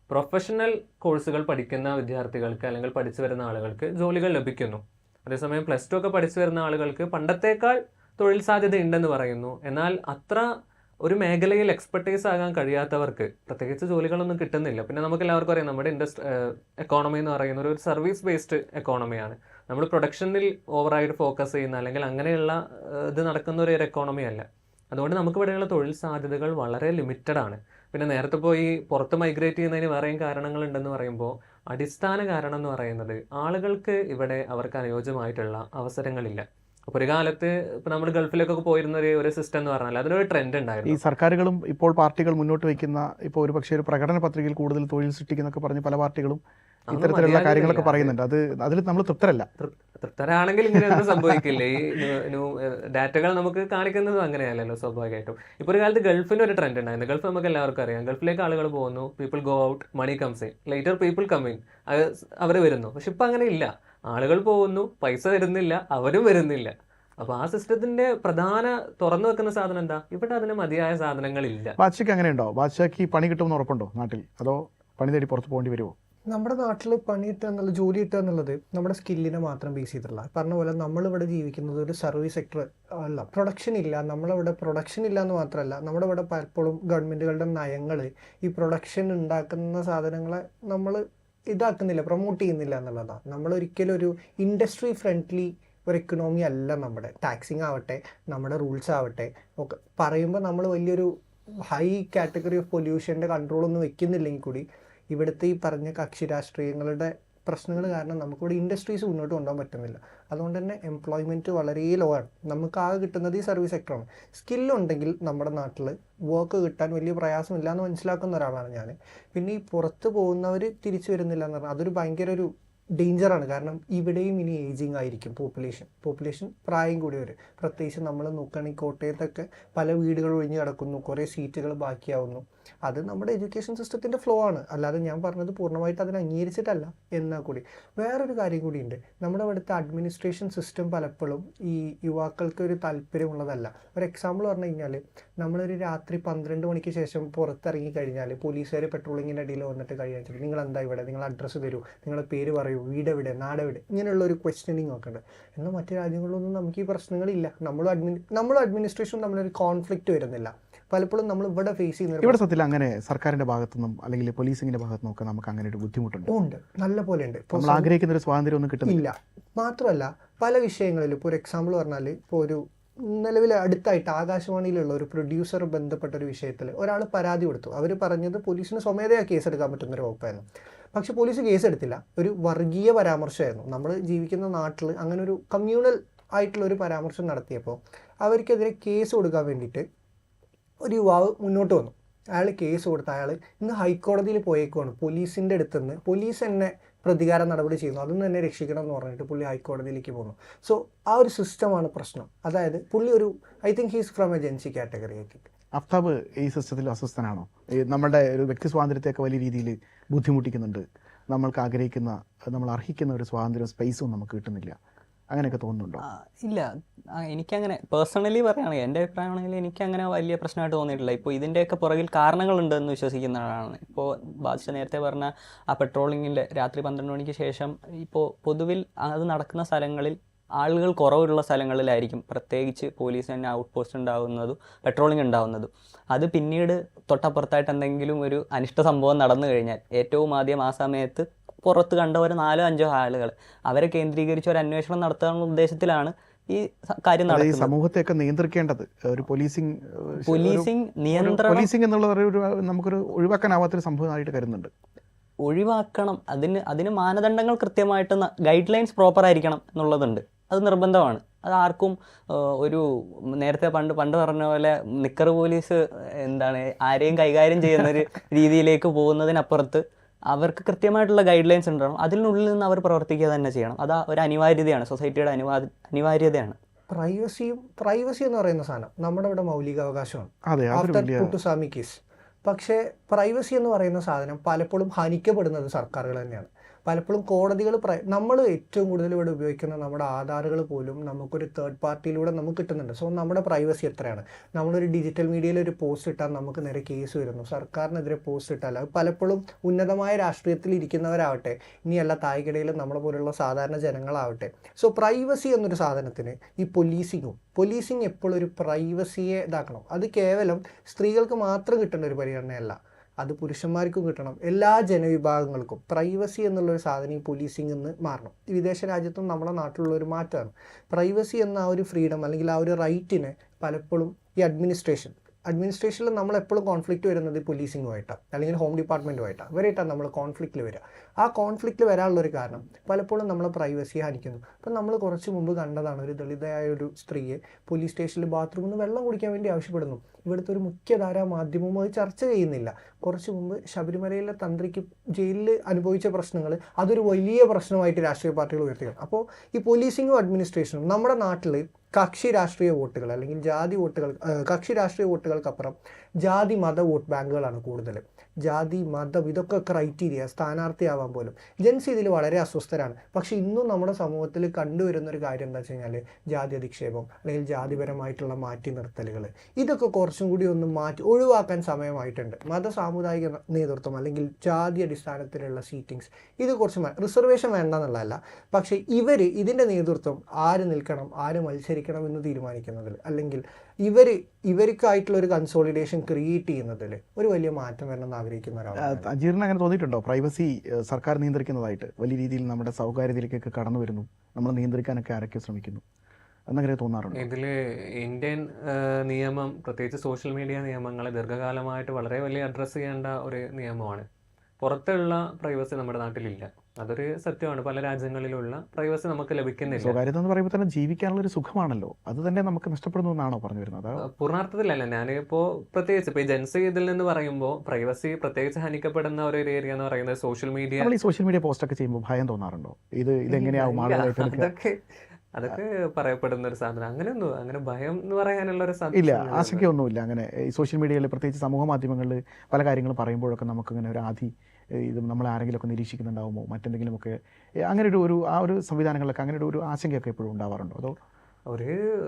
പ്രൊഫഷണൽ കോഴ്സുകൾ പഠിക്കുന്ന വിദ്യാർത്ഥികൾക്ക് അല്ലെങ്കിൽ പഠിച്ചു വരുന്ന ആളുകൾക്ക് ജോലികൾ ലഭിക്കുന്നു. അതേസമയം +2 ഒക്കെ പഠിച്ചു വരുന്ന ആളുകൾക്ക് പണ്ടത്തേക്കാൾ തൊഴിൽ സാധ്യത ഉണ്ടെന്ന് പറയുന്നു. എന്നാൽ അത്ര ഒരു മേഖലയിൽ എക്സ്പെർട്ടൈസ് ആകാൻ കഴിയാത്തവർക്ക് പ്രത്യേകിച്ച് ജോലികളൊന്നും കിട്ടുന്നില്ല. പിന്നെ നമുക്ക് എല്ലാവർക്കും അറിയാം, നമ്മുടെ എക്കോണമി എന്ന് പറയുന്നത് ഒരു സർവീസ് ബേസ്ഡ് എക്കോണമിയാണ്. നമ്മൾ പ്രൊഡക്ഷനിൽ ഓവറായിട്ട് ഫോക്കസ് ചെയ്യുന്ന അല്ലെങ്കിൽ അങ്ങനെയുള്ള ഇത് നടക്കുന്ന ഒരു എക്കോണമി അല്ല. അതുകൊണ്ട് നമുക്ക് ഇവിടെയുള്ള തൊഴിൽ സാധ്യതകൾ വളരെ ലിമിറ്റഡ് ആണ്. പിന്നെ നേരത്തെ പോയി പുറത്ത് മൈഗ്രേറ്റ് ചെയ്യുന്നതിന് വേറെയും കാരണങ്ങളുണ്ടെന്ന് പറയുമ്പോൾ അടിസ്ഥാന കാരണം എന്ന് പറയുന്നത് ആളുകൾക്ക് ഇവിടെ അവർക്ക് അനുയോജ്യമായിട്ടുള്ള അവസരങ്ങളില്ല. അപ്പോൾ ഒരു കാലത്ത് ഇപ്പോൾ നമ്മൾ ഗൾഫിലേക്കൊക്കെ പോയിരുന്ന ഒരു സിസ്റ്റം എന്ന് പറഞ്ഞാൽ അതിനൊരു ട്രെൻഡ് ഈ ഉണ്ടായിരുന്നു. സർക്കാരുകളും ഇപ്പോൾ പാർട്ടികൾ മുന്നോട്ട് വയ്ക്കുന്ന ഇപ്പോൾ ഒരു പക്ഷേ ഒരു പ്രകടന പത്രികയിൽ കൂടുതൽ തൊഴിൽ സൃഷ്ടിക്കുന്നൊക്കെ പറഞ്ഞ് പല പാർട്ടികളും ഇത്തരത്തിലുള്ള കാര്യങ്ങളൊക്കെ പറയുന്നുണ്ട്. അതിൽ നമ്മൾ തൃപ്തരല്ല. തൃപ്തരാണെങ്കിൽ ഇങ്ങനെയൊന്നും സംഭവിക്കില്ല. ഈ ഡാറ്റകൾ നമുക്ക് കാണിക്കുന്നത് അങ്ങനെയല്ലല്ലോ സ്വാഭാവികമായിട്ടും. ഇപ്പോൾ ഒരു കാലത്ത് ഗൾഫിന് ഒരു ട്രെൻഡ് ഉണ്ടായിരുന്നു. ഗൾഫ് നമുക്ക് എല്ലാവർക്കും അറിയാം. ഗൾഫിലേക്ക് ആളുകൾ പോകുന്നു, people go out, money comes in, later people come in, അവർ വരുന്നു. പക്ഷെ ഇപ്പം അങ്ങനെ ഇല്ല. ആളുകൾ പോകുന്നു, പൈസ വരുന്നില്ല, അവരും വരുന്നില്ല. അപ്പോൾ ആ സിസ്റ്റത്തിന്റെ പ്രധാന തുറന്നു വെക്കുന്ന സാധനം എന്താ? ഇവിടെ അതിന് മതിയായ സാധനങ്ങളില്ല. ബാദ്ഷയ്ക്ക് അങ്ങനെയുണ്ടോ? ബാദ്ഷയ്ക്ക് പണി കിട്ടുമെന്ന് ഉറപ്പുണ്ടോ നാട്ടിൽ? അതോ പണി തേടി പുറത്ത് പോകേണ്ടി വരുമോ? നമ്മുടെ നാട്ടിൽ പണി കിട്ടുക എന്നുള്ളത്, ജോലി കിട്ടുക എന്നുള്ളത് നമ്മുടെ സ്കില്ലിനെ മാത്രം ബേസ് ചെയ്തിട്ടുള്ള, പറഞ്ഞ പോലെ നമ്മളിവിടെ ജീവിക്കുന്നത് ഒരു സർവീസ് സെക്ടർ അല്ല. പ്രൊഡക്ഷൻ ഇല്ല. നമ്മളിവിടെ പ്രൊഡക്ഷൻ ഇല്ല എന്ന് മാത്രമല്ല, നമ്മുടെ ഇവിടെ പലപ്പോഴും ഗവൺമെൻറ്റുകളുടെ നയങ്ങൾ ഈ പ്രൊഡക്ഷൻ ഉണ്ടാക്കുന്ന സാധനങ്ങളെ നമ്മൾ ഇതാക്കുന്നില്ല, പ്രൊമോട്ട് ചെയ്യുന്നില്ല എന്നുള്ളതാണ്. നമ്മളൊരിക്കലും ഒരു ഇൻഡസ്ട്രി ഫ്രണ്ട്ലി ഒരു എക്കണോമി അല്ല നമ്മുടെ. ടാക്സിങ് ആവട്ടെ, നമ്മുടെ റൂൾസ് ആവട്ടെ ഒക്കെ പറയുമ്പോൾ നമ്മൾ വലിയൊരു ഹൈ കാറ്റഗറി ഓഫ് പൊല്യൂഷൻ്റെ കൺട്രോളൊന്നും വെക്കുന്നില്ലെങ്കിൽ കൂടി ഇവിടുത്തെ ഈ പറഞ്ഞ കക്ഷി രാഷ്ട്രീയങ്ങളുടെ പ്രശ്നങ്ങൾ കാരണം നമുക്കിവിടെ ഇൻഡസ്ട്രീസ് മുന്നോട്ട് കൊണ്ടുപോകാൻ പറ്റുന്നില്ല. അതുകൊണ്ട് തന്നെ എംപ്ലോയ്മെൻറ്റ് വളരെ ലോ ആണ്. നമുക്ക് ആകെ കിട്ടുന്നത് ഈ സർവീസ് സെക്ടറാണ്. സ്കില്ലുണ്ടെങ്കിൽ നമ്മുടെ നാട്ടിൽ വർക്ക് കിട്ടാൻ വലിയ പ്രയാസമില്ല എന്ന് മനസ്സിലാക്കുന്ന ഒരാളാണ് ഞാൻ. പിന്നെ ഈ പുറത്ത് പോകുന്നവർ തിരിച്ചു വരുന്നില്ല എന്ന് പറഞ്ഞാൽ അതൊരു ഭയങ്കര ഒരു ഡേഞ്ചറാണ്. കാരണം ഇവിടെയും ഇനി ഏജിങ് ആയിരിക്കും പോപ്പുലേഷൻ പ്രായം കൂടി വരും. പ്രത്യേകിച്ച് നമ്മൾ നോക്കുകയാണെങ്കിൽ കോട്ടയത്തൊക്കെ പല വീടുകൾ ഒഴിഞ്ഞ് കിടക്കുന്നു, കുറേ സീറ്റുകൾ ബാക്കിയാവുന്നു. അത് നമ്മുടെ എഡ്യൂക്കേഷൻ സിസ്റ്റത്തിൻ്റെ ഫ്ലോ ആണ്. അല്ലാതെ ഞാൻ പറഞ്ഞത് പൂർണ്ണമായിട്ട് അതിനെ അംഗീകരിച്ചിട്ടല്ല. എന്നാൽ കൂടി വേറൊരു കാര്യം കൂടിയുണ്ട്. നമ്മുടെ അവിടുത്തെ അഡ്മിനിസ്ട്രേഷൻ സിസ്റ്റം പലപ്പോഴും ഈ യുവാക്കൾക്ക് ഒരു താല്പര്യമുള്ളതല്ല. ഒരു എക്സാമ്പിൾ പറഞ്ഞു കഴിഞ്ഞാൽ, നമ്മളൊരു രാത്രി 12 മണിക്ക് ശേഷം പുറത്തിറങ്ങി കഴിഞ്ഞാൽ പോലീസുകാർ പെട്രോളിങ്ങിൻ്റെ ഇടയിൽ വന്നിട്ട് കഴിയാൻ നിങ്ങൾ എന്താ ഇവിടെ, നിങ്ങൾ അഡ്രസ്സ് തരൂ, നിങ്ങളുടെ പേര് പറയൂ, വീടെവിടെ, നാടെവിടെ, ഇങ്ങനെയുള്ള ഒരു ക്വസ്റ്റ്യനിങ് ഒക്കെ ഉണ്ട്. എന്നാൽ മറ്റു രാജ്യങ്ങളിലൊന്നും നമുക്ക് ഈ പ്രശ്നങ്ങളില്ല. നമ്മളും അഡ്മിനിസ്ട്രേഷനും തമ്മിലൊരു കോൺഫ്ലിക്റ്റ് വരുന്നില്ല. പലപ്പോഴും നമ്മൾ ഇവിടെ ഫേസ് ചെയ്യുന്നത്, ഇവിടെ സത്യത്തിൽ അങ്ങനെ സർക്കാരിന്റെ ഭാഗത്തുനിന്നും അല്ലെങ്കിൽ പോലീസിന്റെ ഭാഗത്തുനിന്നും ഒക്കെ നമുക്ക് അങ്ങനെ ഒരു ബുദ്ധിമുട്ടുണ്ട്. ഉണ്ട്, നല്ല പോലെ ഉണ്ട്. നമ്മൾ ആഗ്രഹിക്കുന്ന ഒരു സ്വാതന്ത്ര്യം ഒന്നും കിട്ടുന്നില്ല. മാത്രമല്ല പല വിഷയങ്ങളിലും, ഇപ്പോൾ ഒരു എക്സാമ്പിൾ പറഞ്ഞാൽ, ഇപ്പോൾ ഒരു നിലവിൽ അടുത്തായിട്ട് ആകാശവാണിയിലുള്ള ഒരു പ്രൊഡ്യൂസർ ബന്ധപ്പെട്ട ഒരു വിഷയത്തിൽ ഒരാൾ പരാതി കൊടുത്തു. അവർ പറഞ്ഞത് പോലീസിന് സ്വമേധയാ കേസെടുക്കാൻ പറ്റുന്നൊരു വകുപ്പായിരുന്നു. പക്ഷെ പോലീസ് കേസെടുത്തില്ല. ഒരു വർഗീയ പരാമർശമായിരുന്നു. നമ്മൾ ജീവിക്കുന്ന നാട്ടിൽ അങ്ങനെ ഒരു കമ്മ്യൂണൽ ആയിട്ടുള്ള ഒരു പരാമർശം നടത്തിയപ്പോൾ അവർക്കെതിരെ കേസ് കൊടുക്കാൻ വേണ്ടിയിട്ട് ഒരു യുവാവ് മുന്നോട്ട് വന്നു. അയാൾ കേസ് കൊടുത്ത അയാൾ ഇന്ന് ഹൈക്കോടതിയിൽ പോയേക്കുവാണ്. പോലീസിൻ്റെ അടുത്തുനിന്ന് പോലീസ് എന്നെ പ്രതികാര നടപടി ചെയ്യുന്നു, അതൊന്നും എന്നെ രക്ഷിക്കണം എന്ന് പറഞ്ഞിട്ട് പുള്ളി ഹൈക്കോടതിയിലേക്ക് പോകുന്നു. സോ ആ ഒരു സിസ്റ്റമാണ് പ്രശ്നം. അതായത് പുള്ളി ഒരു, I think he's from a Gen Z category. I think Aftab ഈ സിസ്റ്റത്തിൽ അസ്വസ്ഥനാണോ? നമ്മുടെ ഒരു വ്യക്തി സ്വാതന്ത്ര്യത്തെയൊക്കെ വലിയ രീതിയിൽ ബുദ്ധിമുട്ടിക്കുന്നുണ്ട്. നമ്മൾക്ക് ആഗ്രഹിക്കുന്ന, നമ്മൾ അർഹിക്കുന്ന ഒരു സ്വാതന്ത്ര്യം, സ്പേസും നമുക്ക് കിട്ടുന്നില്ല. അങ്ങനെയൊക്കെ തോന്നുന്നുണ്ടോ? ഇല്ല, എനിക്കങ്ങനെ പേഴ്സണലി പറയുകയാണെങ്കിൽ, എൻ്റെ അഭിപ്രായമാണെങ്കിൽ എനിക്കങ്ങനെ വലിയ പ്രശ്നമായിട്ട് തോന്നിയിട്ടില്ല. ഇപ്പോൾ ഇതിൻ്റെയൊക്കെ പുറകിൽ കാരണങ്ങളുണ്ടെന്ന് വിശ്വസിക്കുന്ന ആളാണ്. ഇപ്പോൾ ബാദ്ഷ നേരത്തെ പറഞ്ഞ ആ പെട്രോളിങ്ങിൻ്റെ രാത്രി 12 മണിക്ക് ശേഷം ഇപ്പോൾ പൊതുവിൽ അത് നടക്കുന്ന സ്ഥലങ്ങളിൽ ആളുകൾ കുറവുള്ള സ്ഥലങ്ങളിലായിരിക്കും പ്രത്യേകിച്ച് പോലീസ് തന്നെ ഔട്ട് പോസ്റ്റ് ഉണ്ടാകുന്നതും പെട്രോളിംഗ് ഉണ്ടാകുന്നതും. അത് പിന്നീട് തൊട്ടപ്പുറത്തായിട്ട് എന്തെങ്കിലും ഒരു അനിഷ്ട സംഭവം നടന്നു കഴിഞ്ഞാൽ ഏറ്റവും ആദ്യം ആ സമയത്ത് പുറത്ത് കണ്ട ഒരു 4-5 ആളുകൾ അവരെ കേന്ദ്രീകരിച്ച് ഒരു അന്വേഷണം നടത്താനുള്ള ഉദ്ദേശത്തിലാണ് ഈ കാര്യം നടക്കുന്നത്. സമൂഹത്തെയൊക്കെ നിയന്ത്രിക്കേണ്ടത് ഒരു പോലീസിംഗ് നിയന്ത്രണം എന്നുള്ള ഒരു നമുക്കൊരു ഒഴിവാക്കാനാവാത്തൊരു സംഭവമായിട്ട് കരുതുന്നുണ്ട്. ഒഴിവാക്കണം. അതിന് മാനദണ്ഡങ്ങൾ കൃത്യമായിട്ട് ഗൈഡ് ലൈൻസ് പ്രോപ്പർ ആയിരിക്കണം എന്നുള്ളതുണ്ട്. അത് നിർബന്ധമാണ്. അത് ആർക്കും ഒരു നേരത്തെ പണ്ട് പറഞ്ഞ പോലെ നിക്കർ പോലീസ് എന്താണ് ആരെയും കൈകാര്യം ചെയ്യുന്നൊരു രീതിയിലേക്ക് പോകുന്നതിനപ്പുറത്ത് അവർക്ക് കൃത്യമായിട്ടുള്ള ഗൈഡ് ലൈൻസ് ഉണ്ടാവണം. അതിനുള്ളിൽ നിന്ന് അവർ പ്രവർത്തിക്കുക തന്നെ ചെയ്യണം. അത് ഒരു അനിവാര്യതയാണ്, സൊസൈറ്റിയുടെ അനിവാര്യതയാണ്. പ്രൈവസി എന്ന് പറയുന്ന സാധനം നമ്മുടെ ഇവിടെ മൗലികാവകാശമാണ്. കേസ്. പക്ഷേ പ്രൈവസി എന്ന് പറയുന്ന സാധനം പലപ്പോഴും ഹനിക്കപ്പെടുന്നത് സർക്കാരുകൾ തന്നെയാണ്. പലപ്പോഴും കോടതികൾ നമ്മൾ ഏറ്റവും കൂടുതൽ ഇവിടെ ഉപയോഗിക്കുന്ന നമ്മുടെ ആധാറുകൾ പോലും നമുക്കൊരു തേർഡ് പാർട്ടിയിലൂടെ നമുക്ക് കിട്ടുന്നുണ്ട്. സോ നമ്മുടെ പ്രൈവസി എത്രയാണ്? നമ്മളൊരു ഡിജിറ്റൽ മീഡിയയിൽ ഒരു പോസ്റ്റ് ഇട്ടാൽ നമുക്ക് നേരെ കേസ് വരുന്നു. സർക്കാരിനെതിരെ പോസ്റ്റ് ഇട്ടാൽ അത് പലപ്പോഴും ഉന്നതമായ രാഷ്ട്രീയത്തിൽ ഇരിക്കുന്നവരാവട്ടെ, ഇനിയല്ല തായ്ക്കിടയിൽ നമ്മളെ പോലുള്ള സാധാരണ ജനങ്ങളാവട്ടെ. സോ പ്രൈവസി എന്നൊരു സാധനത്തിന് ഈ പോലീസിങ് എപ്പോഴും ഒരു പ്രൈവസിയെ ഇതാക്കണം. അത് കേവലം സ്ത്രീകൾക്ക് മാത്രം കിട്ടേണ്ട ഒരു പരിഗണനയല്ല, അത് പുരുഷന്മാർക്കും കിട്ടണം. എല്ലാ ജനവിഭാഗങ്ങൾക്കും പ്രൈവസി എന്നുള്ളൊരു സാധനം ഈ പോലീസിംഗ് നിന്ന് മാറണം. വിദേശ രാജ്യത്തും നമ്മുടെ നാട്ടിലുള്ള ഒരു മാറ്റമാണ്. പ്രൈവസി എന്ന ആ ഒരു ഫ്രീഡം അല്ലെങ്കിൽ ആ ഒരു റൈറ്റിനെ പലപ്പോഴും ഈ അഡ്മിനിസ്ട്രേഷനിൽ നമ്മൾ എപ്പോഴും കോൺഫ്ലിക്റ്റ് വരുന്നത് പോലീസിങ്ങുമായിട്ടാണ് അല്ലെങ്കിൽ ഹോം ഡിപ്പാർട്ട്മെൻറ്റുമായിട്ടാണ്. ഇവരായിട്ടാണ് നമ്മൾ കോൺഫ്ലിക്റ്റിൽ വരിക. ആ കോൺഫ്ലിക്റ്റിൽ വരാനുള്ളൊരു കാരണം പലപ്പോഴും നമ്മളെ പ്രൈവസി ഹനിക്കുന്നു. അപ്പം നമ്മൾ കുറച്ച് മുമ്പ് കണ്ടതാണ് ഒരു ദളിതയായ ഒരു സ്ത്രീയെ പോലീസ് സ്റ്റേഷനിൽ ബാത്റൂമിൽ നിന്ന് വെള്ളം കുടിക്കാൻ വേണ്ടി ആവശ്യപ്പെടുന്നു. ഇവിടുത്തെ ഒരു മുഖ്യധാരാ മാധ്യമവും അത് ചർച്ച ചെയ്യുന്നില്ല. കുറച്ച് മുമ്പ് ശബരിമലയിലെ തന്ത്രിക്ക് ജയിലിൽ അനുഭവിച്ച പ്രശ്നങ്ങൾ അതൊരു വലിയ പ്രശ്നമായിട്ട് രാഷ്ട്രീയ പാർട്ടികൾ ഉയർത്തിയാണ്. അപ്പോൾ ഈ പോലീസിങ്ങും അഡ്മിനിസ്ട്രേഷനും നമ്മുടെ നാട്ടിൽ കക്ഷി രാഷ്ട്രീയ വോട്ടുകൾ അല്ലെങ്കിൽ ജാതി വോട്ടുകൾ, കക്ഷി രാഷ്ട്രീയ വോട്ടുകൾക്കപ്പുറം ജാതി മത വോട്ട് ബാങ്കുകളാണ് കൂടുതൽ. ജാതി മതം ഇതൊക്കെ ക്രൈറ്റീരിയ സ്ഥാനാർത്ഥിയാവാൻ പോലും ജെൻസി ഇതിൽ വളരെ അസ്വസ്ഥരാണ്. പക്ഷേ ഇന്നും നമ്മുടെ സമൂഹത്തിൽ കണ്ടുവരുന്ന ഒരു കാര്യം എന്താ വെച്ച് കഴിഞ്ഞാൽ ജാതി അധിക്ഷേപം അല്ലെങ്കിൽ ജാതിപരമായിട്ടുള്ള മാറ്റി നിർത്തലുകൾ, ഇതൊക്കെ കുറച്ചും കൂടി ഒന്ന് ഒഴിവാക്കാൻ സമയമായിട്ടുണ്ട്. മത സാമുദായിക നേതൃത്വം അല്ലെങ്കിൽ ജാതി അടിസ്ഥാനത്തിലുള്ള സീറ്റിങ്സ് ഇത് കുറച്ച് റിസർവേഷൻ വേണ്ടെന്നുള്ളതല്ല, പക്ഷേ ഇതിൻ്റെ നേതൃത്വം ആര് നിൽക്കണം ആര് മത്സരിക്കണം എന്ന് തീരുമാനിക്കുന്നതിൽ അല്ലെങ്കിൽ ഇവർക്കായിട്ടുള്ള ഒരു കൺസോളിഡേഷൻ ക്രിയേറ്റ് ചെയ്യുന്നതിൽ ഒരു വലിയ മാറ്റം വരണമെന്ന് ആഗ്രഹിക്കുന്ന ഒരാളാണ്. അജീറിന് അങ്ങനെ തോന്നിയിട്ടുണ്ടോ? പ്രൈവസി സർക്കാർ നിയന്ത്രിക്കുന്നതായിട്ട് വലിയ രീതിയിൽ നമ്മുടെ സ്വകാര്യതയിലേക്കൊക്കെ കടന്നു വരുന്നു, നമ്മൾ നിയന്ത്രിക്കാനൊക്കെ ആരൊക്കെ ശ്രമിക്കുന്നു എന്നങ്ങനെ തോന്നാറുണ്ട്? ഇതിൽ ഇന്ത്യൻ നിയമം, പ്രത്യേകിച്ച് സോഷ്യൽ മീഡിയ നിയമങ്ങളെ ദീർഘകാലമായിട്ട് വളരെ വലിയ അഡ്രസ്സ് ചെയ്യേണ്ട ഒരു നിയമമാണ്. പുറത്തുള്ള പ്രൈവസി നമ്മുടെ നാട്ടിലില്ല. അതൊരു സത്യമാണ്. പല രാജ്യങ്ങളിലുള്ള പ്രൈവസി നമുക്ക് ലഭിക്കുന്നില്ല. സ്വകാര്യത എന്ന് പറയുമ്പോൾ തന്നെ ജീവിക്കാനുള്ള ഒരു സുഖമാണല്ലോ, അത് തന്നെ നമുക്ക് നഷ്ടപ്പെടുന്നു എന്നാണോ പറഞ്ഞു വരുന്നത്? പൂർണ്ണാർത്ഥത്തിലല്ല. ഞാനിപ്പോൾ പ്രത്യേകിച്ച് ഇപ്പോൾ ജെൻസി ഇതിൽ നിന്ന് പറയുമ്പോൾ പ്രൈവസി പ്രത്യേകിച്ച് ഹനിക്കപ്പെടുന്ന ഒരു ഏരിയ എന്ന് പറയുന്നത് സോഷ്യൽ മീഡിയ. നമ്മൾ ഈ സോഷ്യൽ മീഡിയ പോസ്റ്റ് ഒക്കെ ചെയ്യുമ്പോൾ ഭയം തോന്നാറുണ്ടോ? ഇതെങ്ങനെയാവും അതൊക്കെ പറയപ്പെടുന്ന ഒരു സാധനം. അങ്ങനെ ഭയം എന്ന് പറയാനുള്ള ഒരു ഇല്ല, ആശങ്കയൊന്നുമില്ല. അങ്ങനെ ഈ സോഷ്യൽ മീഡിയയിൽ പ്രത്യേകിച്ച് സമൂഹ മാധ്യമങ്ങളിൽ പല കാര്യങ്ങളും പറയുമ്പോഴൊക്കെ നമുക്കിങ്ങനെ ഒരു ഇത് നമ്മളെ ആരെങ്കിലുമൊക്കെ നിരീക്ഷിക്കുന്നുണ്ടാവുമോ മറ്റെന്തെങ്കിലുമൊക്കെ അങ്ങനെ ഒരു സംവിധാനങ്ങളിലൊക്കെ അങ്ങനെ ഒരു ആശങ്കയൊക്കെ എപ്പോഴും ഉണ്ടാവാറുണ്ടോ? അതോ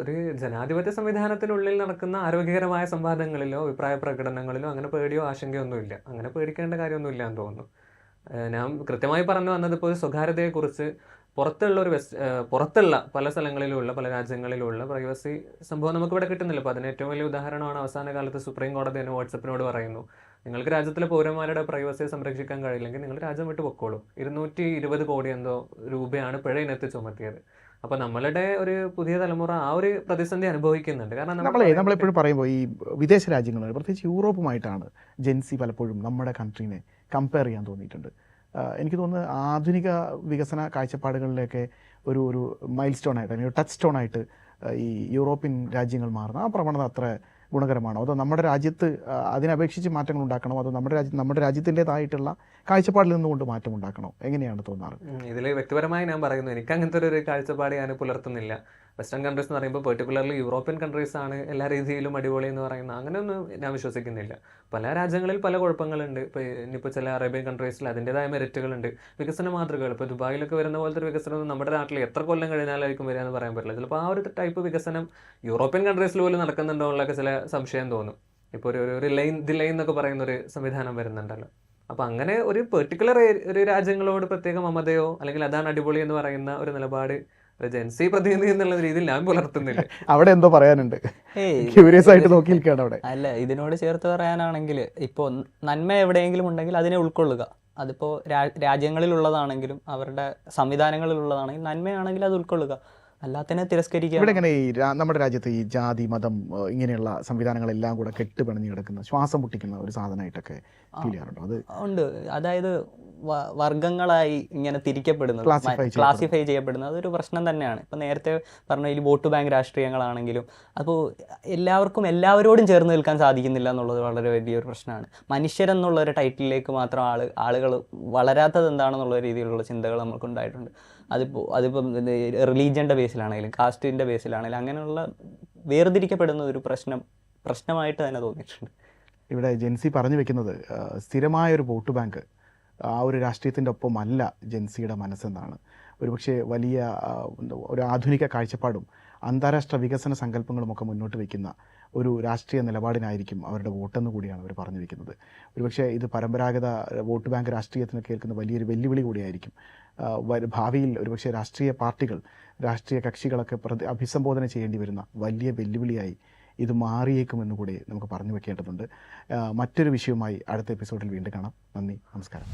ഒരു ജനാധിപത്യ സംവിധാനത്തിനുള്ളിൽ നടക്കുന്ന ആരോഗ്യകരമായ സംവാദങ്ങളിലോ അഭിപ്രായ പ്രകടനങ്ങളിലോ അങ്ങനെ പേടിയോ ആശങ്കയോ ഒന്നുമില്ല. അങ്ങനെ പേടിക്കേണ്ട കാര്യമൊന്നുമില്ല എന്ന് തോന്നുന്നു. ഞാൻ കൃത്യമായി പറഞ്ഞു വന്നത് ഇപ്പോൾ സ്വകാര്യതയെക്കുറിച്ച് പുറത്തുള്ള പല സ്ഥലങ്ങളിലുള്ള പല രാജ്യങ്ങളിലുള്ള പ്രൈവസി സംഭവം നമുക്കിവിടെ കിട്ടുന്നില്ല. അപ്പോൾ അതിന് ഏറ്റവും വലിയ ഉദാഹരണമാണ് അവസാന കാലത്ത് സുപ്രീം കോടതി തന്നെ വാട്സപ്പിനോട് പറയുന്നു, നിങ്ങൾക്ക് രാജ്യത്തിലെ പൗരന്മാരുടെ പ്രൈവസിയെ സംരക്ഷിക്കാൻ കഴിയില്ലെങ്കിൽ നിങ്ങൾ രാജ്യം വിട്ട് പൊക്കോളൂ. 220 കോടി എന്തോ രൂപയാണ് പിഴ ഇനത്തിൽ ചുമത്തിയത്. അപ്പോൾ നമ്മളുടെ ഒരു പുതിയ തലമുറ ആ ഒരു പ്രതിസന്ധി അനുഭവിക്കുന്നുണ്ട്. കാരണം നമ്മളെപ്പോഴും പറയുമ്പോൾ ഈ വിദേശ രാജ്യങ്ങൾ പ്രത്യേകിച്ച് യൂറോപ്പുമായിട്ടാണ് ജെൻസി പലപ്പോഴും നമ്മുടെ കൺട്രീനെ കമ്പയർ ചെയ്യാൻ തോന്നിയിട്ടുണ്ട്. എനിക്ക് തോന്നുന്നു ആധുനിക വികസന കാഴ്ചപ്പാടുകളിലേക്ക് ഒരു മൈൽ സ്റ്റോൺ ആയിട്ട് അല്ലെങ്കിൽ ടച്ച് സ്റ്റോൺ ആയിട്ട് ഈ യൂറോപ്യൻ രാജ്യങ്ങൾ മാറുന്ന ആ പ്രവണത അത്ര ഗുണകരമാണോ? അതോ നമ്മുടെ രാജ്യത്ത് അതിനപേക്ഷിച്ച് മാറ്റങ്ങൾ ഉണ്ടാക്കണോ? അതോ നമ്മുടെ രാജ്യത്തിൻ്റെതായിട്ടുള്ള കാഴ്ചപ്പാടിൽ നിന്നുകൊണ്ട് മാറ്റം ഉണ്ടാക്കണോ? എങ്ങനെയാണ് തോന്നാറ്? ഇതിൽ വ്യക്തിപരമായി ഞാൻ പറയുന്നു, എനിക്ക് അങ്ങനത്തെ ഒരു കാഴ്ചപ്പാട് ഞാൻ പുലർത്തുന്നില്ല. വെസ്റ്റേൺ കൺട്രീസ് എന്ന് പറയുമ്പോൾ പെർട്ടിക്കുലർലി യൂറോപ്യൻ കൺട്രീസ് ആണ് എല്ലാ രീതിയിലും അടിപൊളി എന്ന് പറയുന്നത്. അങ്ങനെയൊന്നും ഞാൻ വിശ്വസിക്കുന്നില്ല. പല രാജ്യങ്ങളിൽ പല കുഴപ്പങ്ങളുണ്ട്. ഇനിയിപ്പോൾ ചില അറേബ്യൻ കൺട്രീസിൽ അതിൻ്റെതായ മെറിറ്റുകളുണ്ട്, വികസന മാതൃകകൾ. ഇപ്പോൾ ദുബായിലൊക്കെ വരുന്ന പോലത്തെ ഒരു വികസനം നമ്മുടെ നാട്ടിൽ എത്ര കൊല്ലം കഴിഞ്ഞാലായിരിക്കും വരിക എന്ന് പറയാൻ പറ്റില്ല. ചിലപ്പോൾ ആ ഒരു ടൈപ്പ് വികസനം യൂറോപ്യൻ കൺട്രീസിൽ പോലും നടക്കുന്നുണ്ടോ എന്നുള്ളൊക്കെ ചില സംശയം തോന്നും. ഇപ്പോൾ ഒരു ലൈൻ എന്നൊക്കെ പറയുന്ന ഒരു സംവിധാനം വരുന്നുണ്ടല്ലോ. അപ്പോൾ അങ്ങനെ ഒരു പെർട്ടിക്കുലർ ഒരു രാജ്യങ്ങളോട് പ്രത്യേക മമതയോ അല്ലെങ്കിൽ അതാണ് അടിപൊളി എന്ന് പറയുന്ന ഒരു നിലപാട് ജെൻസി പ്രതിനിധി എന്നുള്ള രീതിയിൽ ഞാൻ പുലർത്തുന്നില്ല. അവിടെ എന്തോ പറയാനുണ്ട്, ക്യൂരിയസ് ആയിട്ട് നോക്കി നിൽക്കുകയാണ് അവിടെ. അല്ല, ഇതിനോട് ചേർത്ത് പറയാനാണെങ്കിൽ ഇപ്പോൾ നന്മ എവിടെയെങ്കിലും ഉണ്ടെങ്കിൽ അതിനെ ഉൾക്കൊള്ളുക. അതിപ്പോൾ രാജ്യങ്ങളിലുള്ളതാണെങ്കിലും അവരുടെ സംവിധാനങ്ങളിലുള്ളതാണെങ്കിൽ നന്മയാണെങ്കിൽ അത് ഉൾക്കൊള്ളുക, അല്ലാത്തതിനെ തിരസ്കരിക്കുക. ഇവിടെ ഇങ്ങനെ നമ്മുടെ രാജ്യത്ത് ഈ ജാതി മതം ഇങ്ങനെയുള്ള സംവിധാനങ്ങളെല്ലാം കൂടെ കെട്ടുപിണഞ്ഞ് കിടക്കുന്ന ശ്വാസം മുട്ടിക്കുന്ന ഒരു സാധനമായിട്ടൊക്കെ ഫീൽ ചെയ്യാറുണ്ടോ? അത് ഉണ്ട്. അതായത് വർഗങ്ങളായി ഇങ്ങനെ തിരിക്കപ്പെടുന്നത്, ക്ലാസിഫൈ ചെയ്യപ്പെടുന്നത് അതൊരു പ്രശ്നം തന്നെയാണ്. ഇപ്പം നേരത്തെ പറഞ്ഞ ഈ വോട്ട് ബാങ്ക് രാഷ്ട്രീയങ്ങളാണെങ്കിലും അപ്പോൾ എല്ലാവരോടും ചേർന്ന് നിൽക്കാൻ സാധിക്കുന്നില്ല എന്നുള്ളത് വളരെ വലിയൊരു പ്രശ്നമാണ്. മനുഷ്യരെന്നുള്ളൊരു ടൈറ്റിലേക്ക് മാത്രം ആളുകൾ വളരാത്തത് എന്താണെന്നുള്ള രീതിയിലുള്ള ചിന്തകൾ നമുക്കുണ്ടായിട്ടുണ്ട്. അതിപ്പം റിലീജിയൻ്റെ ബേസിലാണെങ്കിലും കാസ്റ്റിൻ്റെ ബേസിലാണെങ്കിലും അങ്ങനെയുള്ള വേർതിരിക്കപ്പെടുന്ന ഒരു പ്രശ്നമായിട്ട് തന്നെ തോന്നിയിട്ടുണ്ട്. ഇവിടെ ജെൻസി പറഞ്ഞു വെക്കുന്നത് സ്ഥിരമായൊരു വോട്ട് ബാങ്ക് ആ ഒരു രാഷ്ട്രീയത്തിൻ്റെ ഒപ്പമല്ല ജെൻസിയുടെ മനസ്സെന്നാണ്. ഒരുപക്ഷെ വലിയ ഒരു ആധുനിക കാഴ്ചപ്പാടും അന്താരാഷ്ട്ര വികസന സങ്കല്പങ്ങളുമൊക്കെ മുന്നോട്ട് വയ്ക്കുന്ന ഒരു രാഷ്ട്രീയ നിലപാടിനായിരിക്കും അവരുടെ വോട്ടെന്ന് കൂടിയാണ് അവർ പറഞ്ഞു വയ്ക്കുന്നത്. ഒരുപക്ഷെ ഇത് പരമ്പരാഗത വോട്ട് ബാങ്ക് രാഷ്ട്രീയത്തിന് കേൾക്കുന്ന വലിയൊരു വെല്ലുവിളി കൂടിയായിരിക്കും. ഭാവിയിൽ ഒരുപക്ഷെ രാഷ്ട്രീയ പാർട്ടികൾ, രാഷ്ട്രീയ കക്ഷികളൊക്കെ അഭിസംബോധന ചെയ്യേണ്ടി വരുന്ന വലിയ വെല്ലുവിളിയായി ഇത് മാറിയേക്കുമെന്ന് കൂടി നമുക്ക് പറഞ്ഞു വെക്കേണ്ടതുണ്ട്. മറ്റൊരു വിഷയവുമായി അടുത്ത എപ്പിസോഡിൽ വീണ്ടും കാണാം. നന്ദി, നമസ്കാരം.